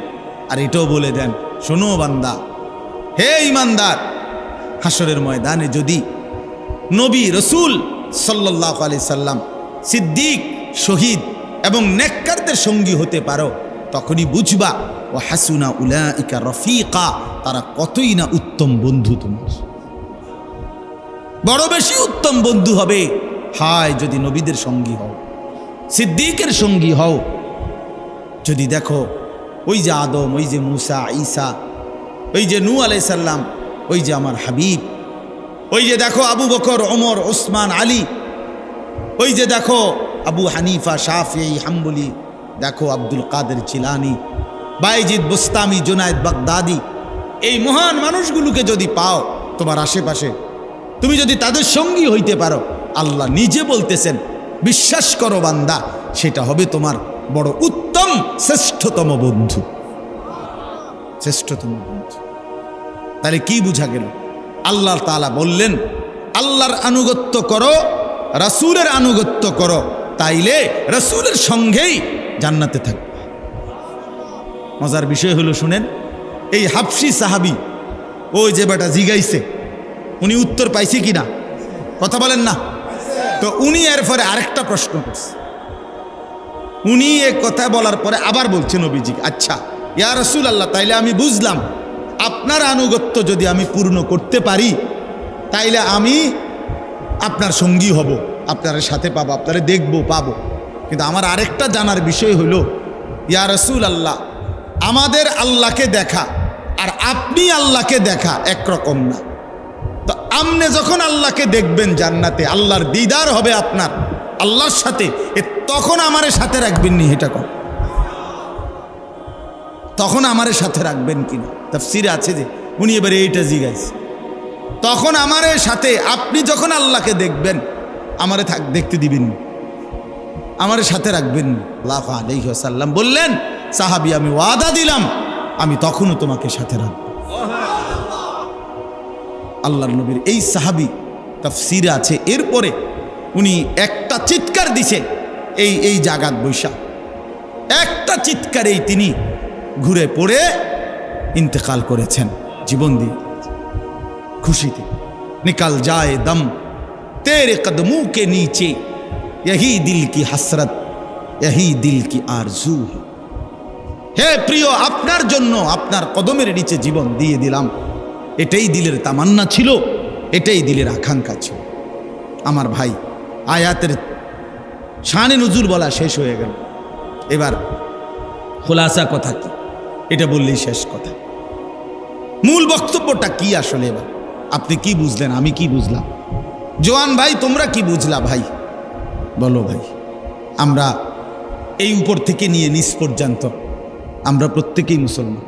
আর এটাও বলে দেন, শোনো বান্দা, হে ইমানদার, হাসরের ময়দানে যদি নবী রাসূল সাল্লাল্লাহু আলাইহি সাল্লাম, সিদ্দিক, শহীদ এবং নেককারদের সঙ্গী হতে পারো, তখনই বুঝবা ও হাসুনা উলাইকা রফিকা, তারা কতই না উত্তম বন্ধু তোমার, বড় বেশি উত্তম বন্ধু হবে। হায় যদি নবীদের সঙ্গী হও, সিদ্দিকের সঙ্গী হও। যদি দেখো ওই যে আদম, ওই যে মুসা, ঈসা, ওই যে নূহ আলাইহিস সালাম, ওই যে আমার হাবিব, ওই যে দেখো আবু বকর, ওমর, ওসমান, আলী, ওই যে দেখো আবু হানিফা, শাফিঈ, হাম্বলি, দেখো আব্দুল কাদের জিলানী, বাইজিদ বুস্তামি, জুনায়েদ বাগদাদি, এই মহান মানুষগুলোকে যদি পাও তোমার আশেপাশে, তুমি যদি তাদের সঙ্গী হইতে পারো, আল্লাহ নিজে বলতেছেন, বিশ্বাস করো বান্দা, সেটা হবে তোমার বড় উত্তম শ্রেষ্ঠতম বন্ধু, শ্রেষ্ঠতম বন্ধু। তাহলে কি বুঝা গেল? আল্লাহ তাআলা বললেন আল্লাহর আনুগত্য করো, রাসূলের আনুগত্য করো, তাইলে রাসূলের সঙ্গেই জান্নাতে থাকবে। মজার বিষয় হলো, শুনেন, এই হাবশী সাহাবী, ওই যে বেটা জিগাইছে, উনি উত্তর পাইছে কিনা? কথা বলেন না তো। উনি এরপরে আরেকটা প্রশ্ন করছে। উনি এ কথা বলার পরে আবার বলছে নবীজি, আচ্ছা ইয়া রাসূলুল্লাহ, তাইলে আমি বুঝলাম আপনার আনুগত্য যদি আমি পূর্ণ করতে পারি, তাইলে আমি আপনার সঙ্গী হব, আপনার সাথে পাবো, আপনারে দেখবো, পাবো। কিন্তু আমার আরেকটা জানার বিষয় হলো, ইয়া রাসূলুল্লাহ, আমাদের আল্লাহকে দেখা আর আপনি আল্লাহকে দেখা একরকম না। তো আপনি যখন আল্লাহকে দেখবেন জান্নাতে, আল্লাহর দিদার হবে আপনার আল্লাহর সাথে, তখন আমারে সাথে রাখবেন নি? এটা কর, তখন আমারে সাথে রাখবেন কিনা? তাফসীরে আছে যে উনি এবারে এইটা জিজ্ঞাসা, তখন আমারে সাথে, আপনি যখন আল্লাহকে দেখবেন আমারে দেখতে দিবেন, আমারে সাথে রাখবেন। সাল্লাল্লাহু আলাইহি ওয়াসাল্লাম বললেন, সাহাবী, আমি ওয়াদা দিলাম আমি তখনও তোমাকে সাথে রাখবো। আল্লাহর নবীর এই সাহাবী, তাফসীরে আছে, এরপরে উনি একটা চিৎকার দিছে এই জাগাত বৈশা, একটা চিৎকারেই তিনি ঘুরে পড়ে ইন্তেকাল করেছেন, জীবন দিয়ে খুশিতে। নিকাল যায় দম তেরে কদমু কে নিচে, यही दिल की हसरत यही दिल की आरजू है। হে প্রিয়, আপনার জন্য আপনার কদমের নিচে জীবন দিয়ে দিলাম, এটাই দিলের তামান্না ছিল, এটাই দিলের আকাঙ্ক্ষা ছিল। আমার ভাই, আয়াতের শানে নুজুল বলা শেষ হয়ে গেল, এবার খোলাসা কথা কি, এটা বললেই শেষ কথা। মূল বক্তব্যটা কি আসলে? এবার আপনি কি বুঝলেন, আমি কি বুঝলাম? জওয়ান ভাই, তোমরা কি বুঝলা ভাই? বলো ভাই। আমরা এই উপর থেকে নিয়ে নিচ পর্যন্ত আমরা প্রত্যেকেই মুসলমান,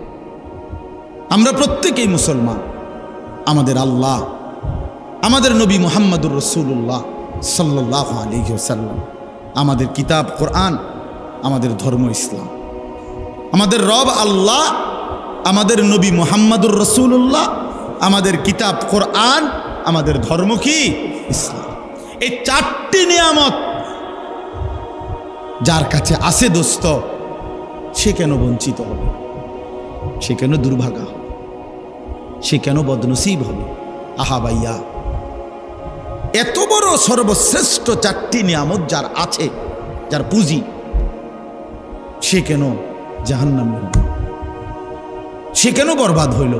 আমরা প্রত্যেকেই মুসলমান। আমাদের আল্লাহ, আমাদের নবী মুহাম্মদুর রাসূলুল্লাহ সাল্লাল্লাহু আলাইহি ওয়াসাল্লাম, আমাদের কিতাব কোরআন, আমাদের ধর্ম ইসলাম, আমাদের রব আল্লাহ, আমাদের নবী মুহাম্মদুর রাসূলুল্লাহ, আমাদের কিতাব কোরআন, আমাদের ধর্ম কি ইসলাম। এই চারটি নিয়ামত যার কাছে আছে দোস্ত, সে কেন বঞ্চিত হবে? সে কেন দুর্ভাগা হবে? সে কেন বদনসিব হবে? আহা ভাইয়া, এত বড় সর্বশ্রেষ্ঠ চারটি নিয়ামত যার আছে, যার পুঁজি, সে কেন জাহান্নামী হল? সে কেন বরবাদ হইল?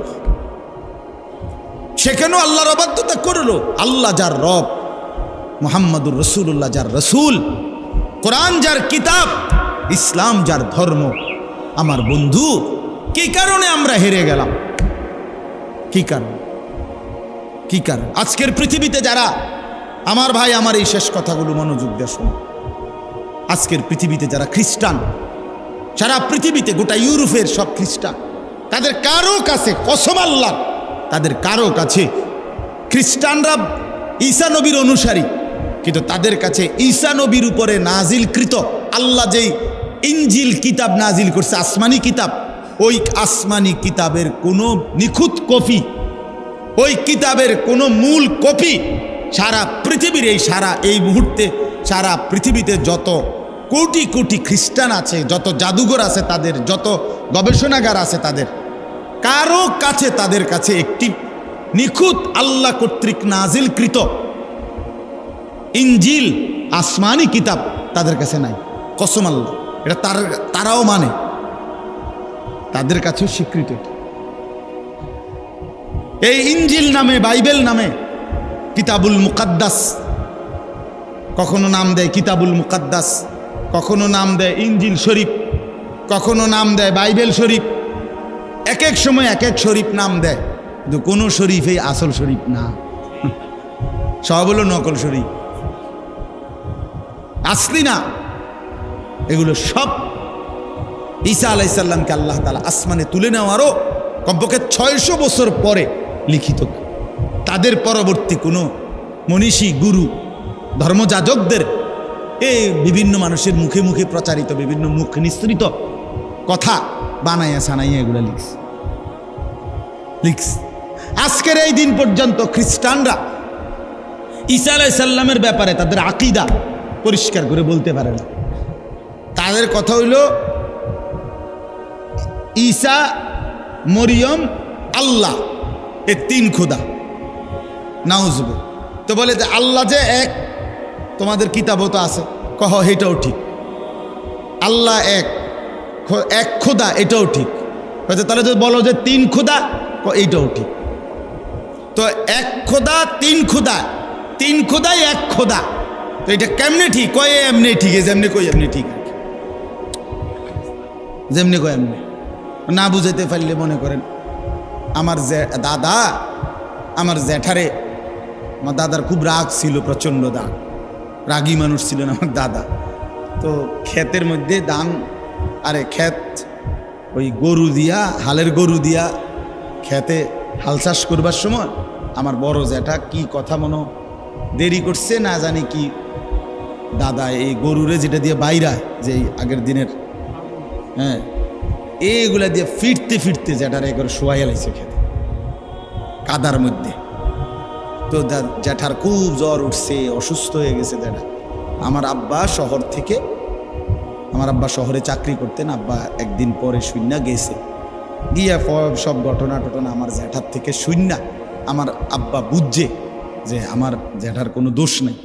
সে কেন আল্লাহর অবাধ্যতা করলো? আল্লাহ যার রব, মুহাম্মদুর রাসূলুল্লাহ যার রসুল, কোরআন যার কিতাব, ইসলাম যার ধর্ম। আমার বন্ধু, কি কারণে আমরা হেরে গেলাম? কি কারণ? কি কারণ? আজকের পৃথিবীতে যারা, আমার ভাই, আমার এই শেষ কথাগুলো মনোযোগ দিয়ে শোনো। আজকের পৃথিবীতে যারা খ্রিস্টান, সারা পৃথিবীতে, গোটা ইউরোপের সব খ্রিস্টান, তাদের কারো কাছে, কসম আল্লাহ, তাদের কারো কাছে, খ্রিস্টানরা ঈসা নবীর অনুসারী, কিন্তু তাদের কাছে ঈসা নবীর উপরে নাজিলকৃত আল্লাহ যেই ইনজিল কিতাব নাজিল করছে, আসমানি কিতাব, ওই আসমানি কিতাবের কোনো নিখুঁত কপি, ওই কিতাবের কোনো মূল কপি সারা পৃথিবীর, এই মুহূর্তে সারা পৃথিবীতে যত কোটি কোটি খ্রিস্টান আছে, যত জাদুঘর আছে তাদের, যত গবেষণাগার আছে তাদের, কারো কাছে, তাদের কাছে একটি নিখুঁত আল্লাহ কর্তৃক নাজিলকৃত ইনজিল আসমানি কিতাব তাদের কাছে নাই। কসম আল্লাহ, এটা তারাও মানে, তাদের কাছেও স্বীকৃত। এই ইনজিল নামে, বাইবেল নামে, কিতাবুল মুকাদ্দাস, কখনো নাম দেয় কিতাবুল মুকাদ্দাস, কখনো নাম দেয় ইনজিল শরীফ, কখনো নাম দেয় বাইবেল শরীফ, এক এক সময় এক এক শরীফ নাম দেয়, কিন্তু কোনো শরীফই আসল শরীফ না, সব হলো নকল শরীফ, আসলি না। এগুলো সব ঈসা আলাইহিস সালামকে আল্লাহ তাআলা আসমানে তুলে নেওয়ারও কমপক্ষে 600 বছর পরে লিখিত। তাদের পরবর্তী কোনো মনীষী, গুরু, ধর্মযাজকদের এই বিভিন্ন মানুষের মুখে মুখে প্রচারিত বিভিন্ন মুখ নিঃসৃত কথা বানাইয়া সানাইয়া এগুলো লিখস। আজকের এই দিন পর্যন্ত খ্রিস্টানরা ঈসা আলাইহিস সালামের ব্যাপারে তাদের আকীদা পরিষ্কার করে বলতে পারে না। তাদের কথা হইল ঈসা, মরিয়ম, আল্লাহ, এ তিন খোদা। নাউজুবিল্লাহ। তো বলে যে আল্লাহ যে এক, তোমাদের কিতাবও তো আছে, কহ এটাও ঠিক। আল্লাহ এক, এক খোদা, এটাও ঠিক। তাহলে যদি বলো যে তিন খোদা, এইটাও ঠিক। তো এক খোদা, তিন খোদা, তিন খোদাই এক খোদা, তো এটা কেমনে ঠিক? কয়ে এমনি ঠিক, যেমনি কই এমনি ঠিক, যেমনি কয় এমনি। না বুঝাইতে পারলে মনে করেন আমার দাদা, আমার জ্যাঠারে, আমার দাদার খুব রাগ ছিল, প্রচণ্ড রাগী মানুষ ছিলেন আমার দাদা। তো ক্ষেতের মধ্যে ধান, আরে ক্ষেত ওই গরু দিয়া, হালের গরু দিয়া ক্ষেতে হাল চাষ করবার সময় আমার বড় জ্যাঠা কি কথা মনে দেরি করছে না জানি কি, দাদা এই গরুরে যেটা দিয়ে বাইরা, যে আগের দিনের, হ্যাঁ, এইগুলা দিয়ে ফিরতে ফিরতে জ্যাঠারে একবার শোয়াইয়া লাইছে খেতে কাদার মধ্যে। তো জ্যাঠার খুব জ্বর উঠছে, অসুস্থ হয়ে গেছে জ্যাঠা। আমার আব্বা শহর থেকে, আমার আব্বা শহরে চাকরি করতেন, আব্বা একদিন পরে শূন্য গেছে, গিয়া সব ঘটনা টটনা আমার জ্যাঠার থেকে শূন্য আমার আব্বা বুঝছে যে আমার জ্যাঠার কোনো দোষ নেই।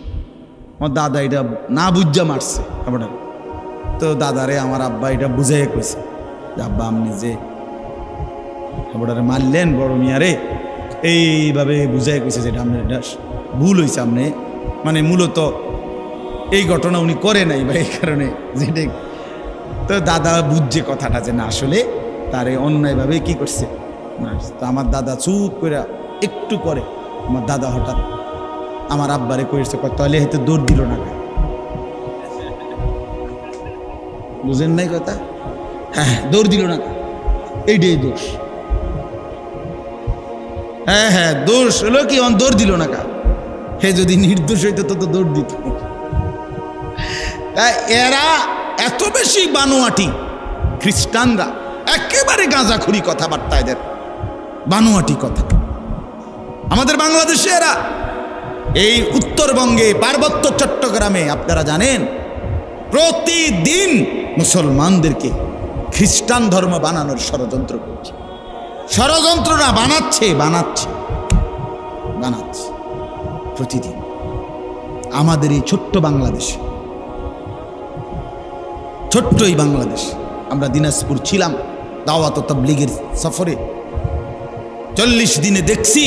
আমার দাদা এটা না বুঝা মারছে আবার। তো দাদারে আমার আব্বা এটা বুঝাই কইছে যে আব্বা আপনি যে আবার মারলেন বড় মিয়ারে, এইভাবে বুঝাই কইছে যেটা আপনার এটা ভুল হয়েছে। আপনি মানে মূলত এই ঘটনা উনি করে নাই বা এই কারণে যেটা। তো দাদা বুঝছে কথাটা যে না আসলে তারে অন্যায়ভাবে কি করছে। তো আমার দাদা চুপ করে একটু পরে আমার দাদা হঠাৎ আমার আব্বারে কইছে, তাহলে হয়তো দৌড় দিল না। বুঝেন নাই কথা? হ্যাঁ, দৌড় দিল না, এইটাই দোষ। হ্যাঁ হ্যাঁ, দোষ হলো কি দৌড় দিল না কা। হে যদি নির্দোষ হইতো তো দৌড় দিত। এরা এত বেশি বানোয়াটি, খ্রিস্টানরা একেবারে গাঁজাখুরি কথাবার্তা, এদের বানোয়াটি কথা। আমাদের বাংলাদেশে এরা এই উত্তরবঙ্গে পার্বত্য চট্টগ্রামে আপনারা জানেন প্রতিদিন মুসলমানদেরকে খ্রিস্টান ধর্ম বানানোর ষড়যন্ত্র করছে। ষড়যন্ত্র না, বানাচ্ছে বানাচ্ছে বানাচ্ছে প্রতিদিন। আমাদের এই ছোট্ট বাংলাদেশে, ছোট্ট এই বাংলাদেশ, আমরা দিনাজপুর ছিলাম দাওয়াত ও তাবলীগের সফরে। 40 দিনে দেখছি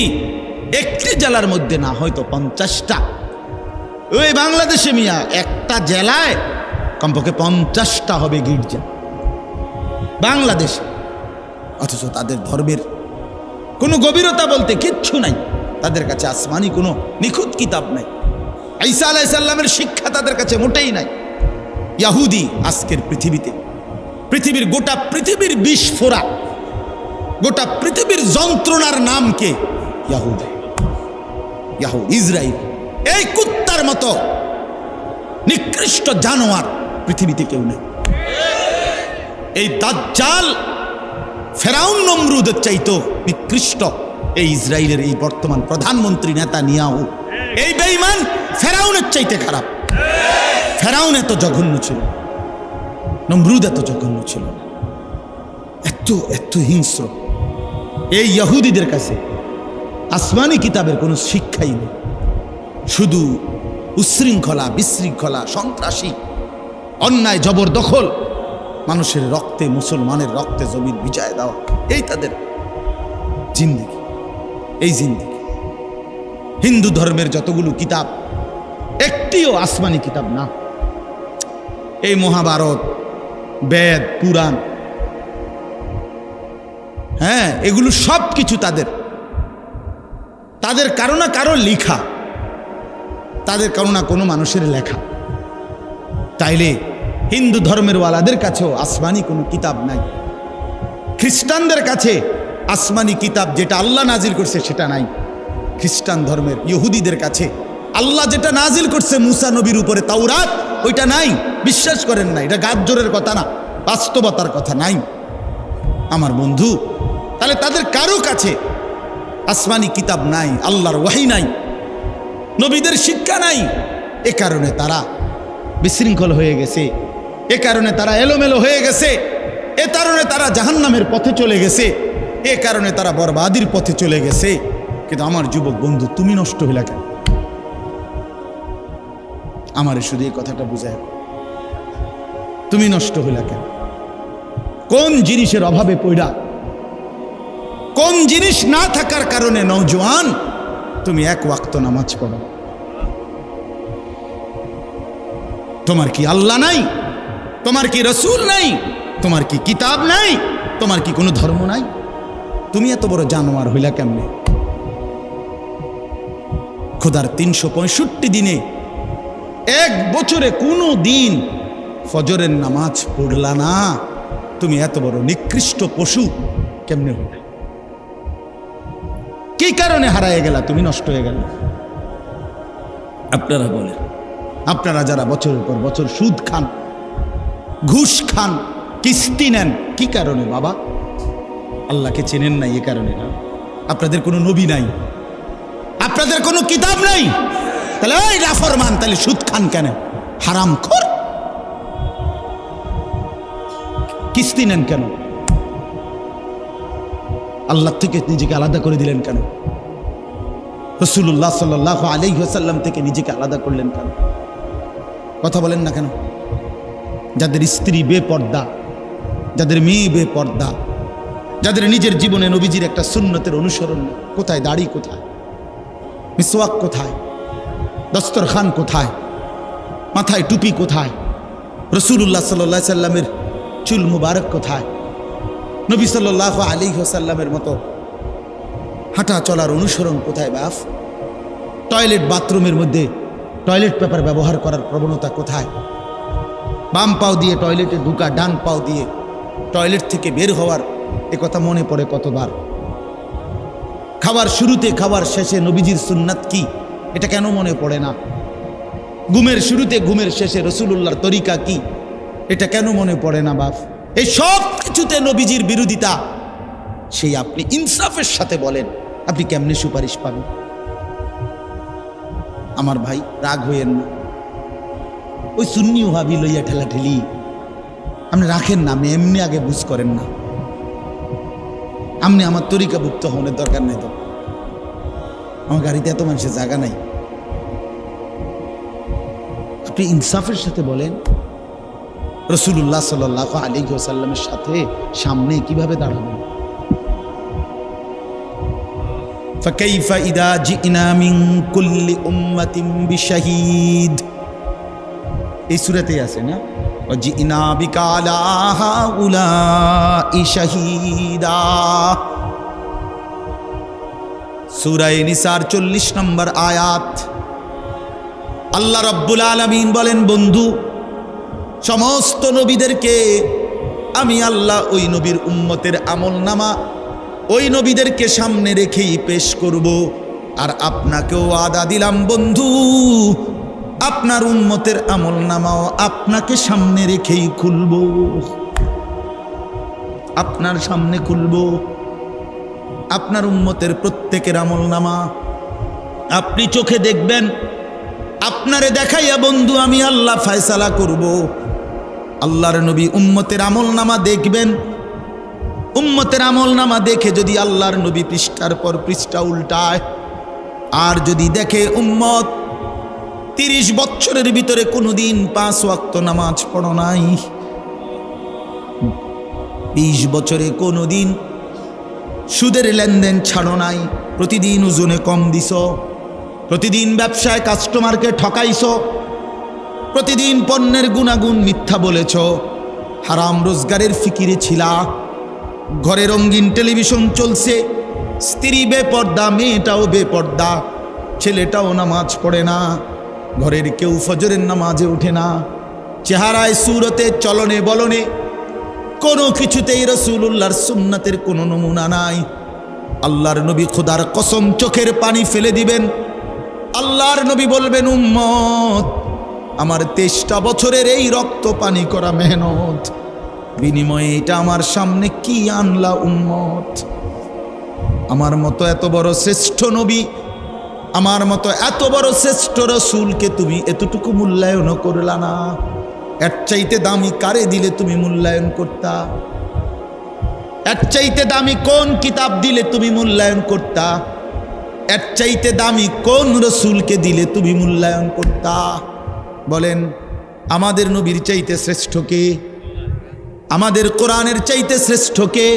একটি জেলার মধ্যে না হয়তো 50টা। ওই বাংলাদেশে মিয়া একটা জেলায় কমপক্ষে 50টা হবে গির্জা বাংলাদেশে। অথচ তাদের ধর্মের কোনো গভীরতা বলতে কিচ্ছু নাই। তাদের কাছে আসমানি কোনো নিখুঁত কিতাব নাই। ঈসা আলাইহিস সালামের শিক্ষা তাদের কাছে মোটেই নাই। ইহুদি আজকের পৃথিবীতে, পৃথিবীর গোটা পৃথিবীর বিস্ফোরা, গোটা পৃথিবীর যন্ত্রণার নাম কে? ইহুদি, ইসরায়েল। এই কুত্তার মতো নিকৃষ্ট জানোয়ার পৃথিবীতে কেউ নেই। এই দাজ্জাল ফেরাউন নমরুদের চাইতো নিকৃষ্ট এই ইসরায়েলের এই বর্তমান প্রধানমন্ত্রী নেতানিয়াহু। এই বেঈমান ফেরাউনের চাইতে খারাপ। ফেরাউন এত জঘন্য ছিল, নমরুদ এত জঘন্য ছিল, এত এত হিংস্র। এই ইহুদিদের কাছে আসমানি কিতাবের কোনো শিক্ষাই নেই, শুধু উশৃঙ্খলা, বিশৃঙ্খলা, সন্ত্রাসী, অন্যায়, জবরদখল, মানুষের রক্তে, মুসলমানের রক্তে জমির বিজয় দেওয়া, এই তাদের জিন্দেগি, এই জিন্দেগি। হিন্দু ধর্মের যতগুলো কিতাব একটিও আসমানি কিতাব না। এই মহাভারত, বেদ, পুরাণ, হ্যাঁ, এগুলো সব কিছু তাদের কারো না কারো লেখা, তাদের কারো না কোনো মানুষের লেখা। তাইলে হিন্দু ধর্মের ওয়ালাদের কাছেও আসমানি কোনো কিতাব নাই। খ্রিস্টানদের কাছে আসমানি কিতাব যেটা আল্লাহ নাজিল করছে সেটা নাই। খ্রিস্টান ধর্মের ইহুদিদের কাছে আল্লাহ যেটা নাজিল করছে মুসা নবীর উপরে, তাওরাত, ওইটা নাই। বিশ্বাস করেন না, এটা গাজ্জরের কথা না, বাস্তবতার কথা নাই আমার বন্ধু। তাহলে তাদের কারো কাছে আসমানি কিতাব নাই, আল্লাহর ওয়াহি নাই, নবীদের শিক্ষা নাই। এ কারণে তারা বিশৃঙ্খল হয়ে গেছে, এ কারণে তারা এলোমেলো হয়ে গেছে, এ কারণে তারা জাহান্নামের পথে চলে গেছে, এ কারণে তারা বরবাদির পথে চলে গেছে। কিন্তু আমার যুবক বন্ধু, তুমি নষ্ট হইলা কেন? আমারে শুধু এই কথাটা বুঝায়, তুমি নষ্ট হইলা কেন? কোন জিনিসের অভাবে পড়া, কোন জিনিস না থাকার কারণে নওজোয়ান তুমি এক ওয়াক্ত নামাজ পড়ো? তোমার কি আল্লাহ নাই? তোমার কি রসুল নাই? তোমার কি কিতাব নাই? তোমার কি কোনো ধর্ম নাই? তুমি এত বড় জানোয়ার হইলা কেমনে? খোদার 365 দিনে এক বছরে কোনো দিন ফজরের নামাজ পড়লা না, তুমি এত বড় নিকৃষ্ট পশু কেমনে হইলা? কি কারণে হারায় গেলা? তুমি নষ্ট হয়ে গেল। আপনারা বলেন, আপনারা যারা বছরের পর বছর সুদ খান, ঘুষ খান, কিস্তি নেন, কি কারণে বাবা? আল্লাহকে চেনেন নাই, এ কারণে না। আপনাদের কোনো নবী নাই, আপনাদের কোনো কিতাব নাই, তাহলে ওই নাফরমান, তাহলে সুদ খান কেন? হারামখোর। কিস্তি নেন কেন? আল্লাহ থেকে নিজেকে আলাদা করে দিলেন কেন? রাসূলুল্লাহ সাল্লাল্লাহু আলাইহি ওয়াসাল্লাম থেকে নিজেকে আলাদা করলেন কেন? কথা বলেন না কেন? যাদের স্ত্রী বেপর্দা, যাদের মেয়ে বেপর্দা, যাদের নিজের জীবনে নবীজির একটা সুন্নতের অনুসরণ নেই, কোথায় দাড়ি, কোথায় মিসওয়াক, কোথায় দস্তরখান, কোথায় মাথায় টুপি, কোথায় রাসূলুল্লাহ সাল্লাল্লাহু আলাইহি সাল্লামের চুল মুবারক, কোথায় নবী সাল্লাল্লাহু আলাইহি ওয়াসাল্লামের মতো হাঁটা চলার অনুসরণ কোথায়? বাফ, টয়লেট বাথরুমের মধ্যে টয়লেট পেপার ব্যবহার করার প্রবণতা কোথায়? বাম পাও দিয়ে টয়লেটে ঢুকা, ডান পাও দিয়ে টয়লেট থেকে বের হওয়ার এ কথা মনে পড়ে কতবার? খাবার শুরুতে খাবার শেষে নবীজির সুন্নাত কি, এটা কেন মনে পড়ে না? ঘুমের শুরুতে ঘুমের শেষে রাসূলুল্লাহর তরিকা কি, এটা কেন মনে পড়ে না? বাপ, এই সব কিছুতে নবীজির বিরোধিতা। সেই আপনি ইনসাফের সাথে বলেন, আপনি কেমনে সুপারিশ পাবেন? আমার ভাই, রাগ হইয়েন না। ওই সুন্নি ওয়াহাবি লইয়া ঠেলাঠেলি আপনি রাখেন না। আপনি এমনি আগে বুঝ করেন না। আপনি আমার তরিকাভুক্ত হওয়ার দরকার নেই। তো আমার গাড়িতে এত মানুষের জায়গা নাই। আপনি ইনসাফের সাথে বলেন, রাসূলুল্লাহ সাল্লাল্লাহু আলাইহি ওয়াসাল্লামের সাথে সামনে কিভাবে দাঁড়াবেন? ফাকাইফা ইদা জিনা মিন কুল্লি উম্মাতিন বিশাহীদ, এই সূরাতেই আছে না? ওয়াজিনা বিকা আলা হাউলাই শাহীদা। সূরা নিসার 40 নম্বর আয়াত। আল্লাহ রাব্বুল আলামিন বলেন, বন্ধু, সমস্ত নবীদেরকে আমি আল্লাহ ওই নবীর উম্মতের আমলনামা ওই নবীদেরকে সামনে রেখেই পেশ করব। আর আপনাকেও ওয়াদা দিলাম বন্ধু, আপনার উম্মতের আমলনামাও আপনাকে সামনে রেখেই খুলব, আপনার সামনে খুলব। আপনার উম্মতের প্রত্যেকের আমলনামা আপনি চোখে দেখবেন। আপনারে দেখাইয়া বন্ধু আমি আল্লাহ ফয়সালা করব। আল্লাহর নবী উম্মতের আমলনামা দেখবেন। উম্মতের আমলনামা দেখে যদি আল্লাহর নবী পৃষ্ঠার পর পৃষ্ঠা উল্টায়, আর যদি দেখে উম্মত 30 বছরের ভিতরে কোনোদিন 5 ওয়াক্ত নামাজ পড়ো নাই, 20 বছরে কোনোদিন সুদের লেনদেন ছাড়ো নাই, প্রতিদিন ওজনে কম দিছ, প্রতিদিন ব্যবসায় কাস্টমারকে ঠকাইছ, প্রতিদিন পণ্যের গুণাগুণ মিথ্যা বলেছ, হারাম রোজগারের ফিকিরে ছিলা, ঘরে রঙিন টেলিভিশন চলছে, স্ত্রী বেপর্দা, মেয়েটাও বেপর্দা, ছেলেটাও নামাজ পড়ে না, ঘরের কেউ ফজরের নামাজে ওঠে না, চেহারায় সুরতে চলনে বলনে কোনো কিছুতেই রাসূলুল্লাহর সুন্নাতের কোনো নমুনা নাই। আল্লাহর নবী খোদার কসম চোখের পানি ফেলে দিবেন। আল্লাহর নবী বলবেন, উম্মত আমার 23টা বছরের এই রক্ত পানি করা মেহনত বিনিময়ে এটা আমার সামনে কি আনলা উম্মত? আমার মতো এত বড় শ্রেষ্ঠ নবী, আমার মতো এত বড় শ্রেষ্ঠ রাসূলকে তুমি এতটুকু মূল্যায়ন করলা না। এর চাইতে দামি কারে দিলে তুমি মূল্যায়ন করতা? এর চাইতে দামি কোন কিতাব দিলে তুমি মূল্যায়ন করতা? এর চাইতে দামি কোন রাসূলকে দিলে তুমি মূল্যায়ন করতা? বলেন, আমাদের নবীর চাইতে শ্রেষ্ঠ কে? আমাদের কোরআনের চাইতে শ্রেষ্ঠ কে?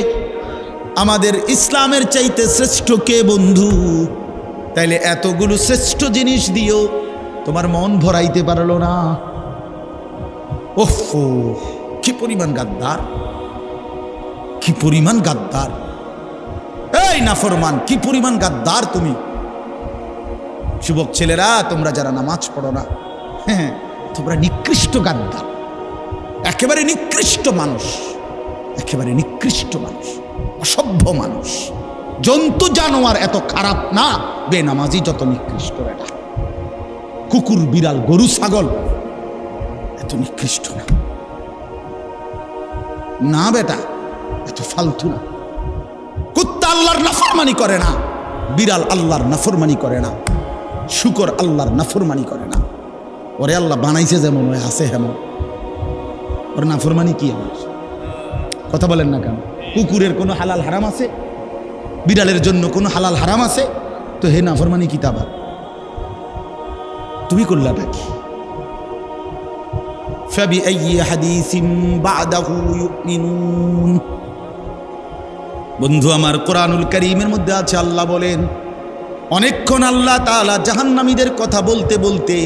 আমাদের ইসলামের চাইতে শ্রেষ্ঠ কে বন্ধু? তাইলে এতগুলো শ্রেষ্ঠ জিনিস দিও তোমার মন ভরাইতে পারলো না। ওফ, কি পরিমাণ গাদ্দার, কি পরিমাণ গাদ্দার! এই নাফরমান, কি পরিমাণ গাদ্দার তুমি! যুবক ছেলেরা, তোমরা যারা নামাজ পড়ো না, হ্যাঁ, তোমরা নিকৃষ্ট গাদ্দার, একেবারে নিকৃষ্ট মানুষ, একেবারে নিকৃষ্ট মানুষ, অসভ্য মানুষ, জন্তু জানোয়ার এত খারাপ না, বেনামাজি যত নিকৃষ্ট। এটা কুকুর, বিড়াল, গরু, ছাগল এত নিকৃষ্ট না। না বেটা, এত ফালতু না। কুত্তা আল্লাহর নাফরমানি করে না, বিড়াল আল্লাহর নাফরমানি করে না, শুকর আল্লাহর নাফরমানি করে না, ওরে আল্লাহ বানাইছে যেমন ওই আছে হেমন, ওর নাফরমানি কি আমার? কথা বলেন না কেন? কুকুরের কোনো হালাল হারাম আছে? বিড়ালের জন্য কোনো হালাল হারাম আছে? তো হে নাফরমানি কিতাব তুমি করলাটা কি? ফাবিআইয়ি হাদিসিম বাদাহু ইউমিনুন। বন্ধু আমার, কোরআনুল কারীমের মধ্যে আছে, আল্লাহ বলেন অনেকক্ষণ আল্লাহ তাআলা জাহান্নামীদের কথা বলতে বলতে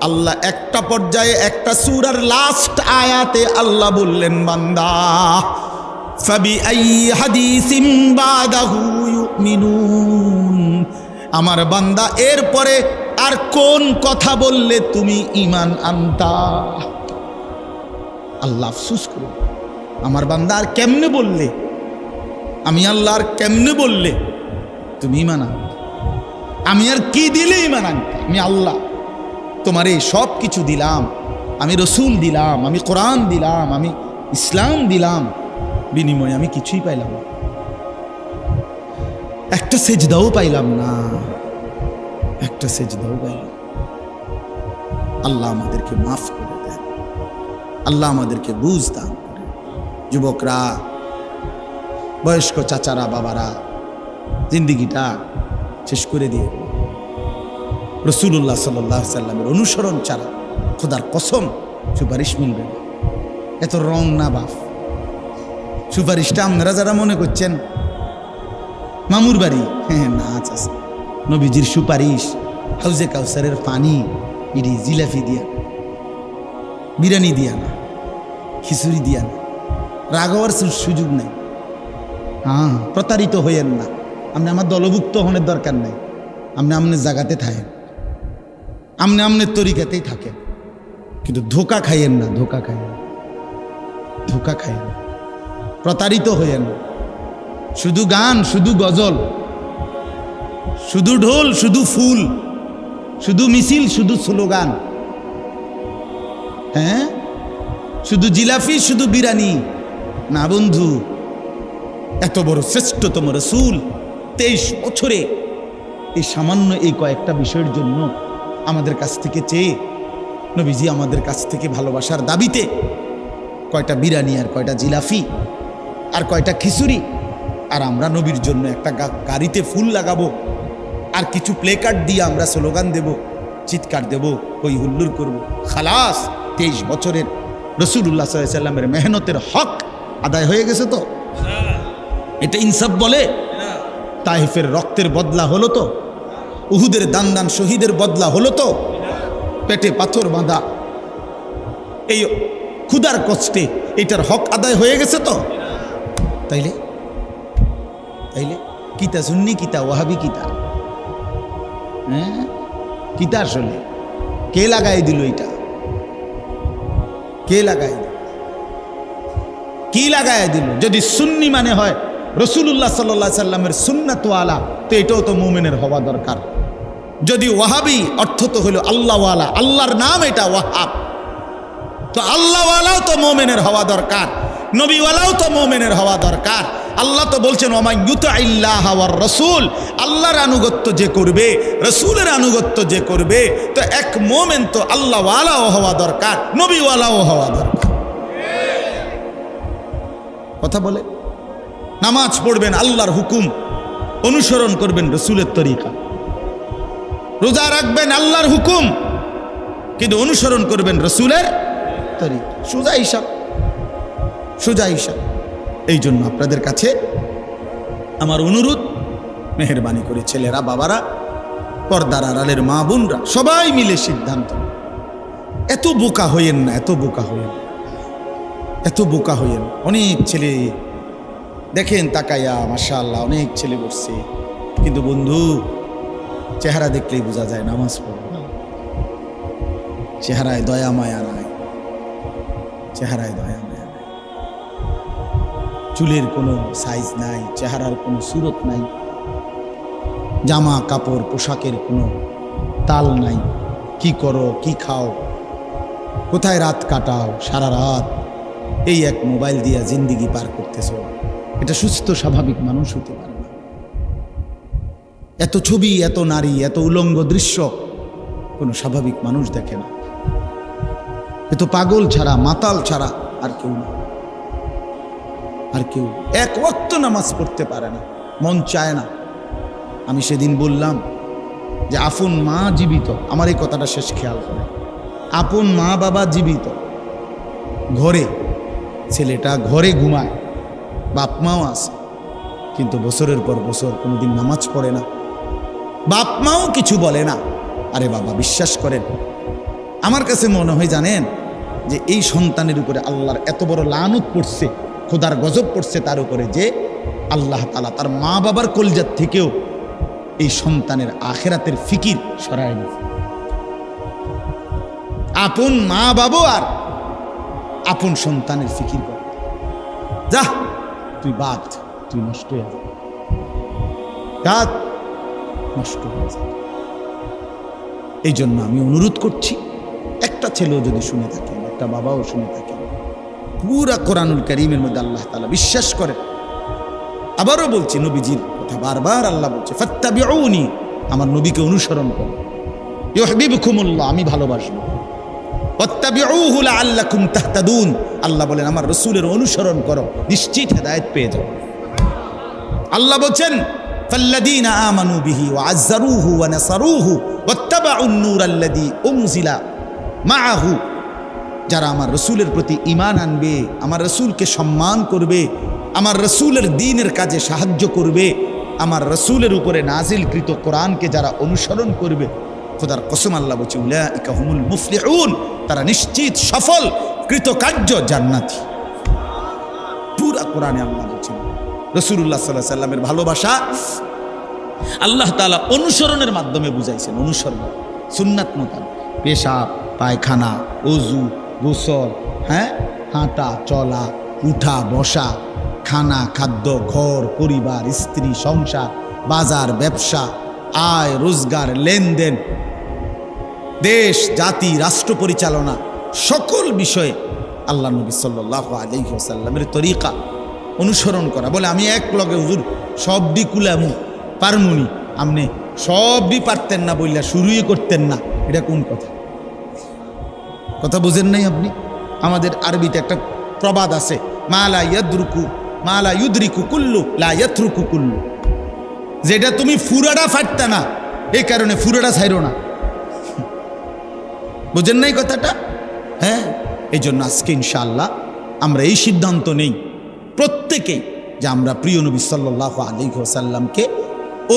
আল্লাহ একটা পর্যায়ে একটা সূরার লাস্ট আয়াতে আল্লাহ বললেন, বান্দা ফাবিআইয়ি হাদিসিম বাদাহু ইউমিনুন, আমার বান্দা এরপরে আর কোন কথা বললে তুমি ঈমান আনতা? আল্লাহ আফসোস করে, আমার বান্দা আর কেমনে বললে, আমি আল্লাহ আর কেমনে বললে তুমি ঈমান আনতে? আমি আর কি দিলে ঈমান আনতে? আমি আল্লাহ তোমারে সব কিছু দিলাম, আমি রসুল দিলাম, আমি কোরআন দিলাম, আমি ইসলাম দিলাম, বিনিময়ে আমি কিছুই পাইলাম না, একটা সেজদাও পাইলাম না, একটা সেজদাও পাইলাম। আল্লাহ আমাদেরকে মাফ করে দেন, আল্লাহ আমাদেরকে বুঝ দান করে। যুবকরা, বয়স্ক চাচারা, বাবারা, জিন্দিগিটা শেষ করে দিয়ে রাসূলুল্লাহ সাল্লাল্লাহু আলাইহি সাল্লামের অনুসরণ ছাড়া খোদার কসম সুপারিশ মিলবে না। এত রং না বাপ, সুপারিশটা আপনারা যারা মনে করছেন মামুর বাড়ি, হ্যাঁ না, আছে নবীজির সুপারিশ হাউজে কাউসারের পানি, ইডি জিলাপি দিয়া, বিরিয়ানি দিয়া না, খিচুড়ি দিয়া না, রাগ হওয়ার সুযোগ নাই। হ্যাঁ, প্রতারিত হইয়েন না। আপনি আমার দলভুক্ত হওয়ার দরকার নাই, আপনি আপনার জায়গাতে থাকেন, আপনি আপনার তরিকাতেই থাকেন, কিন্তু ধোকা খাইয়েন না, ধোকা খাইয়েন, ধোকা খাইয়েন, প্রতারিত হইয়েন। শুধু গান, শুধু গজল, শুধু ঢোল, শুধু ফুল, শুধু মিছিল, শুধু স্লোগান, হ্যাঁ, শুধু জিলাপি, শুধু বিরিয়ানি না বন্ধু। এত বড় শ্রেষ্ঠতম রাসূল 23 বছরে এই সামান্য এই কয়েকটা বিষয়ের জন্য আমাদের কাছ থেকে চেয়ে নবীজি আমাদের কাছ থেকে ভালোবাসার দাবিতে কয়টা বিরিয়ানি আর কয়টা জিলাপি আর কয়টা খিচুড়ি, আর আমরা নবীর জন্য একটা গাড়িতে ফুল লাগাবো আর কিছু প্লে কার্ড দিয়ে আমরা স্লোগান দেব, চিৎকার দেব, হই হুল্লোড় করব। খালাস, 23 বছরের রাসূলুল্লাহ সাল্লাল্লাহু আলাইহি সাল্লামের মেহনতের হক আদায় হয়ে গেছে তো? এটা ইনসাফ বলে? তাইফের রক্তের বদলা হলো তো? উহুদের দান দান শহীদের বদলা হলো তো? পেটে পাথর বাঁধা এই ক্ষুধার কষ্টে এটার হক আদায় হয়ে গেছে তো? তাইলে তাইলে কিতা সুন্নি, কিতা ওয়াহাবি, কিতা, হ্যাঁ, কিতা আসলে কে লাগাই দিল? এটা কে লাগাই দিল? কি লাগাই দিল? যদি সুন্নি মানে হয় রাসূলুল্লাহ সাল্লাল্লাহু আলাইহি সাল্লামের সুন্নাতওয়ালা, তো এটাও তো মুমিনের হওয়া দরকার। যদি ওয়াহাবি অর্থ তো হলো আল্লাহওয়ালা, আল্লাহর নাম এটা ওয়াহাব, তো আল্লাহওয়ালাও তো মুমিনের হওয়া দরকার, নবীওয়ালাও তো মুমিনের হওয়া দরকার। আল্লাহ তো বলছেন ওয়া মান ইউতিইল্লাহ ওয়ার রাসূল, আল্লাহর আনুগত্য যে করবে, রাসূলের আনুগত্য যে করবে, তো এক মুমিন তো আল্লাহওয়ালাও হওয়া দরকার, নবীওয়ালাও হওয়া দরকার। কথা বলে, নামাজ পড়বেন আল্লাহর হুকুম, অনুসরণ করবেন রাসূলের তরিকা, রোজা রাখবেন আল্লাহর হুকুম, কিন্তু অনুসরণ করবেন রাসূলের তরিকা। সোজা হিসাব, সোজা হিসাব। এই জন্য আপনাদের কাছে আমার অনুরোধ, মেহেরবানি করে ছেলেরা, বাবারা, পর্দার আড়ালের মা বোনরা সবাই মিলে সিদ্ধান্ত, এত বোকা হইয়েন না, এত বোকা হইয়েন, এত বোকা হইয়েন। অনেক ছেলে দেখেন তাকাইয়া, মাশাআল্লাহ অনেক ছেলে বসছে, কিন্তু বন্ধু চেহারা দেখলেই বোঝা যায় নামাজ পড়ে না, চেহারায় দয়া মায়া নাই, চেহারায় দয়া মায়া নাই, চুলের কোনো সাইজ নাই, চেহারার কোনো সুরত নাই, জামা কাপড় পোশাকের কোনো তাল নাই, কি করো, কি খাও, কোথায় রাত কাটাও, সারা রাত এই এক মোবাইল দিয়া জিন্দিগি পার করতেছো, এটা সুস্থ স্বাভাবিক মানুষ হতে পারে না। এত ছবি, এত নারী, এত উলঙ্গ দৃশ্য, কোনো স্বাভাবিক মানুষ দেখে না। এ তো পাগল ছাড়া, মাতাল ছাড়া আর কেউ না, আর কেউ। এক ওয়াক্ত নামাজ পড়তে পারে না, মন চায় না। আমি সেদিন বললাম যে আপন মা জীবিত, আমার এই কথাটা শেষ খেয়াল করে, আপন মা বাবা জীবিত, ঘরে ছেলেটা ঘরে ঘুমায়, বাপ মাও আছে, কিন্তু বছরের পর বছর কোনোদিন নামাজ পড়ে না, বাপ মাও কিছু বলে না। আরে বাবা, বিশ্বাস করেন, আমার কাছে মনে হয় জানেন যে এই সন্তানের উপরে আল্লাহর এত বড় লানত পড়ছে, খোদার গজব পড়ছে তার উপরে, যে আল্লাহ তাআলা তার মা বাবার কলজাত থেকেও এই সন্তানের আখিরাতের ফিকির সরায় না। আপন মা বাবা আর আপন সন্তানের ফিকির করে, যা তুই বাদ, তুই নষ্ট হয়ে যা, গাছ নষ্ট হয়ে যা। এই জন্য আমি অনুরোধ করছি, একটা ছেলেও যদি শুনে থাকেন, একটা বাবাও শুনে থাকেন, পুরা কোরআনুল কারীমের মধ্যে আল্লাহ তাআলা বিশ্বাস করে। আবারও বলছি, নবীজির কথা বারবার আল্লাহ বলছে, ফাত্তাবিউনি, আমার নবীকে অনুসরণ করো, ইউহিব্বুকুমুল্লাহ, আমি ভালোবাসবো, ওয়াত্তাবিউহু লাআল্লাকুম তাহতাদুন, আল্লাহ বলেন আমার রাসূলের অনুসরণ করো, নিশ্চিত হেদায়েত পেয়ে যাও। আল্লাহ বলেন, ফাল্লাযীনা আমানু বিহি ওয়া আযযারুহু ওয়া নাসারুহু ওয়াত্তাবাউন নূরাল্লাযী উনজিলা মাআহু, যারা আমার রাসূলের প্রতি ঈমান আনবে, আমার রাসূলকে সম্মান করবে, আমার রাসূলের দ্বীনের কাজে সাহায্য করবে, আমার রাসূলের উপরে নাজিলকৃত কোরআনকে যারা অনুসরণ করবে, খোদার কসম আল্লাহ বলছে, উলাইকা হুমুল মুফলিহুন, তারা নিশ্চিত সফল কৃতকার্য জান্নাতি। পুরা কোরআনে আল্লাহ বলছেন রাসূলুল্লাহ সাল্লাল্লাহু আলাইহি সাল্লামের ভালোবাসা আল্লাহ তাআলা অনুসরণের মাধ্যমে বুঝাইছেন। অনুসরণ সুন্নাত মোতাবেক, পেশাব, পায়খানা, ওযু, গোসল, হাঁটা চলা, উঠা বসা, খানা খাদ্য, ঘর পরিবার, স্ত্রী সংসার, বাজার ব্যবসা, আয় রোজগার, লেনদেন, দেশ জাতি রাষ্ট্র পরিচালনা, সকল বিষয়ে আল্লাহ নবী সাল্লাল্লাহু আলাইহি ওয়াসাল্লামের তরিকা অনুসরণ করা। বলে আমি এক লগে হুজুর সবডি কুলামু পারমুনি, আপনি সবই পারতেন না বললা শুরুই করতেন না, এটা কোন কথা? কথা বুঝেন নাই আপনি? আমাদের আরবিতে একটা প্রবাদ আছে, মালা ইউদরিকু কুল্লু লা ইয়াতরুকু কুল্লু, যেটা তুমি ফুরাটা ফাটতা না, এই কারণে ফুরাটা ছাইরো না। বুঝেন নাই কথাটা? এই জন্য আজকে ইনশাআল্লাহ আমরা এই সিদ্ধান্ত নেই প্রত্যেকেই যে আমরা প্রিয় নবী সাল্লাল্লাহু আলাইহি ওয়াসাল্লামকে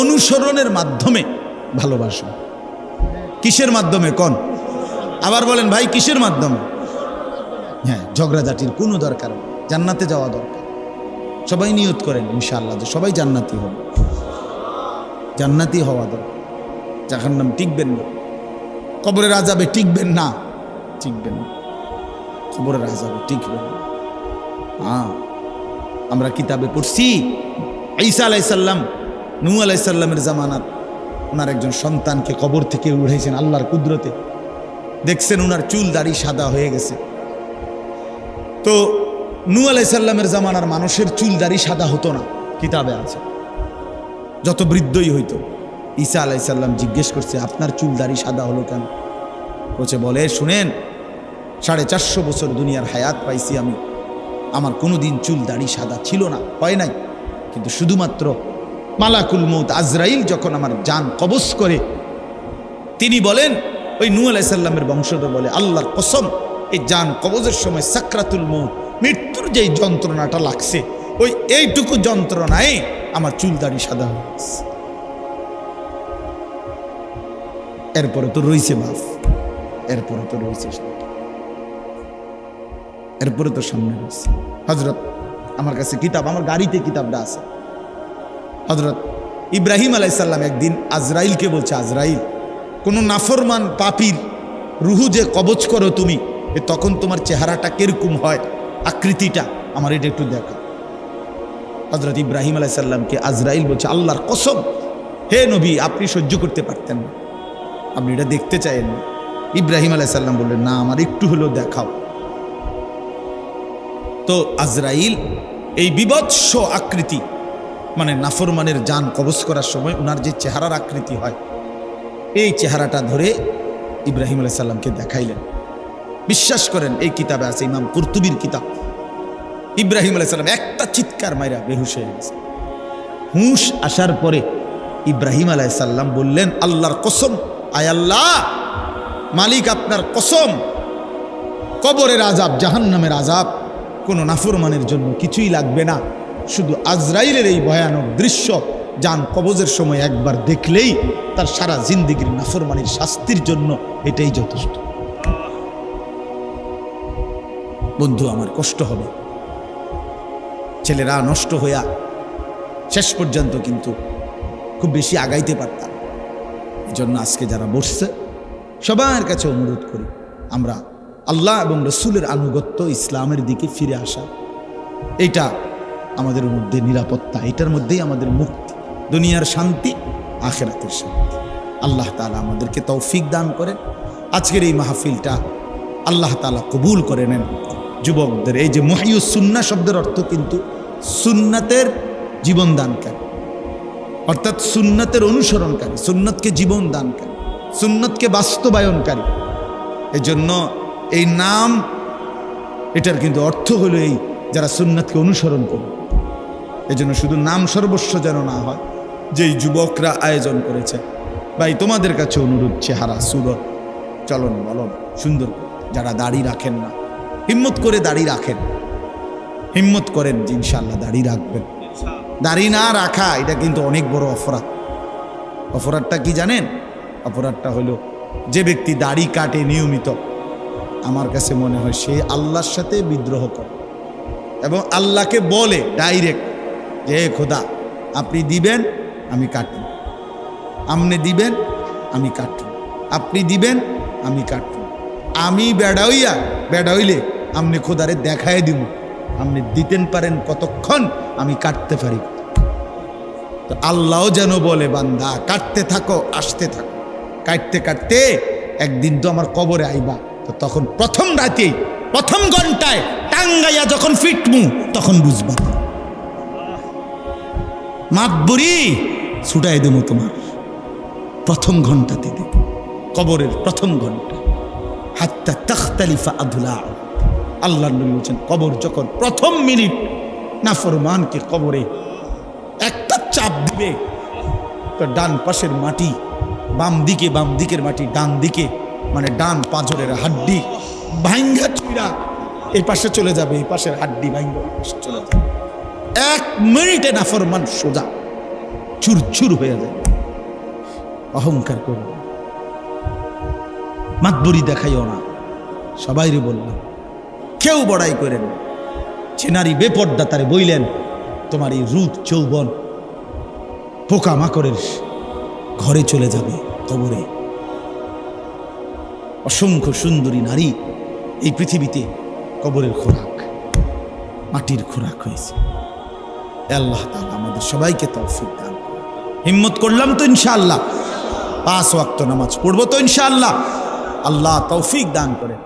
অনুসরণের মাধ্যমে ভালোবাসব। কিসের মাধ্যমে কোন? আবার বলেন ভাই, কিসের মাধ্যমে? ঝগড়াঝাটির কোনো দরকার নেই, জান্নাতে যাওয়া দরকার। সবাই নিয়ত করেন ইনশাআল্লাহ যে সবাই জান্নাতি হবে, জান্নাতি হওয়া দরকার। জাহান্নাম টিকবেন না, কবরের আযাবে টিকবেন না, টিকবেন না, কবরের আযাবে টিকবেন না। আমরা কিতাবে পড়ছি ঈসা আলাইহিস সালাম নূহ আলাইহিস সালামের জামানাত ওনার একজন সন্তানকে কবর থেকে উঠাইছেন আল্লাহর কুদরতে। দেখছেন ওনার চুল দাড়ি সাদা হয়ে গেছে। তো নূহ আলাইহিস সালামের জামানার মানুষের চুল দাড়ি সাদা হতো না, কিতাবে আছে, যত বৃদ্ধই হইতো। ঈসা আলাইহিস সালাম জিজ্ঞেস করছে, আপনার চুল দাড়ি সাদা হলো কেন? বলে শুনেন, 450 বছর দুনিয়ার হায়াত পাইছি আমি, আমার কোনোদিন চুল দাড়ি সাদা ছিল না, হয় নাই, কিন্তু শুধুমাত্র মালাকুল মউত আজরাইল যখন আমার জান কবজ করে, তিনি বলেন, ওই নূহ আলাইহিস সালামের বংশধর বলে, আল্লাহর কসম, এই জান কবজের সময় সাকরাতুল মউত, মৃত্যুর যেই যন্ত্রণাটা লাগছে, ওই এইটুকু যন্ত্রণায় আমার চুল দাড়ি সাদা হয়ে গেছে। এরপরে তো রয়েছে মাফ, এরপরে তো রয়েছে, এরপরে তো সামনে রয়েছে। হযরত, আমার কাছে কিতাব, আমার গাড়িতে কিতাবটা আছে, হযরত ইব্রাহিম আলাইহিস সালাম একদিন আজরাইলকে বলছে, আজরাইল, কোনো নাফরমান পাপীর রুহু যে কবজ করো তুমি, তখন তোমার চেহারাটা কিরকম হয়, আকৃতিটা আমার এটা একটু দেখা। হযরত ইব্রাহিম আলাইহিস সালামকে আজরাইল বলছে, আল্লাহর কসম হে নবী, আপনি সহ্য করতে পারতেন না, আপনি এটা দেখতে চাইেন না। ইব্রাহিম আলাইহিস সালাম বললেন, না, আমার একটু হলেও দেখাও। তো আজরাইল এই বিভৎস আকৃতি, মানে নাফরমানের জান কবজ করার সময় ওনার যে চেহারার আকৃতি হয়, এই চেহারাটা ধরে ইব্রাহিম আলাইহিস সালামকে দেখাইলেন। বিশ্বাস করেন এই কিতাবে আছে, ইমাম কুরতুবীর কিতাব। ইব্রাহিম আলাইহিস সালাম একটা চিৎকার মাইরা বেহুশ হয়ে গেছে। হুঁশ আসার পরে ইব্রাহিম আলাইহিস সালাম বললেন, আল্লাহর কসম, আয় আল্লাহ, মালিক আপনার কসম, কবরের আযাব, জাহান্নামের আযাব কোনো নাফরমানের জন্য কিছুই লাগবে না, শুধু আজরাইলের এই ভয়ানক দৃশ্য জান কবজের সময় একবার দেখলেই তার সারা জিন্দেগির নাফরমানির শাস্তির জন্য এটাই যথেষ্ট। বন্ধু আমার কষ্ট হবে, ছেলেরা নষ্ট হইয়া শেষ পর্যন্ত কিন্তু খুব বেশি আগাইতে পারতাম। এই জন্য আজকে যারা বসছে সবার কাছে অনুরোধ করি, আমরা আল্লাহ এবং রসুলের আনুগত্য, ইসলামের দিকে ফিরে আসা, এইটা আমাদের মধ্যে নিরাপত্তা, এটার মধ্যেই আমাদের মুক্তি, দুনিয়ার শান্তি, আখিরাতের শান্তি। আল্লাহ তাআলা আমাদেরকে তৌফিক দান করেন। আজকের এই মাহফিলটা আল্লাহ তাআলা কবুল করে নেন। যুবকদের এই যে মুহইয়ুস সুন্নাহ শব্দের অর্থ কিন্তু সুন্নাতের জীবন দানকারী, অর্থাৎ সুন্নাতের অনুসরণকারী, সুন্নতকে জীবন দানকারী, সুন্নতকে বাস্তবায়নকারী। এই জন্য এই নাম, এটার কিন্তু অর্থ হলো এই যারা সুন্নতকে অনুসরণ করবে। এই জন্য শুধু নাম সর্বস্ব যেন না হয়। যেই যুবকরা আয়োজন করেছে, ভাই তোমাদের কাছে অনুরোধ, চেহারা, সুরত, চলন বলন সুন্দর, যারা দাড়ি রাখেন না, হিম্মত করে দাড়ি রাখেন, হিম্মত করেন যে ইনশাআল্লাহ দাড়ি রাখবেন। দাড়ি না রাখা এটা কিন্তু অনেক বড় অপরাধ। অপরাধটা কি জানেন? অপরাধটা হলো যে ব্যক্তি দাড়ি কাটে নিয়মিত, আমার কাছে মনে হয় সে আল্লাহর সাথে বিদ্রোহ করে এবং আল্লাহকে বলে ডাইরেক্ট যে খোদা আপনি দিবেন আমি কাটব, আপনি দিবেন আমি কাটব, আপনি দিবেন আমি কাটব, আমি বেড়া হইলে আপনি খোদারে দেখায় দিব, আপনি দিতেন পারেন কতক্ষণ, আমি কাটতে পারি। তো আল্লাহও যেন বলে বান্দা কাটতে থাকো, আসতে থাকো, কাটতে কাটতে একদিন তো আমার কবরে আইবা, তো তখন প্রথম রাতেই প্রথম ঘন্টায় টাঙ্গাইয়া যখন ফিটমু তখন বুঝবা, মাতবুরি ছুটাই দেবো তোমার প্রথম ঘন্টাতে দেব, কবরের প্রথম ঘন্টা। হাত্তা তাখতালিফা আদলা, আল্লাহ নবী বলছেন কবর যখন প্রথম মিনিট নাফরমানকে কবরে একটা চাপ দিবে, তো ডান পাশের মাটি বাম দিকে, বাম দিকের মাটি ডান দিকে, মানে ডান পাঁজরের হাড্ডি ভাঙ্গা চুইরা এই পাশে চলে যাবে, এই পাশের হাড্ডি ভাঙ্গা এই পাশে চলে যাবে। 1 মিনিটে নাফরমান সোজা চুরচুর হয়ে যাবে। অহংকার করবে, মাতবুরি দেখাইও না, সবাইরে বললাম, কেউ বড়াই করেন। চেনারি বেপর্দা তারে বইলেন তোমার এই রূপ যৌবন পোকা মাকড়ের ঘরে চলে যাবে, কবরে। অসংখ্য সুন্দরী নারী এই পৃথিবীতে কবরের খোরাক, মাটির খোরাক হয়েছে। আল্লাহ তাআলা আমাদের সবাইকে তৌফিক দান করুন। হিম্মত করলাম তো ইনশাআল্লাহ, 5 ওয়াক্ত নামাজ পড়বো তো ইনশাআল্লাহ, আল্লাহ তৌফিক দান করেন।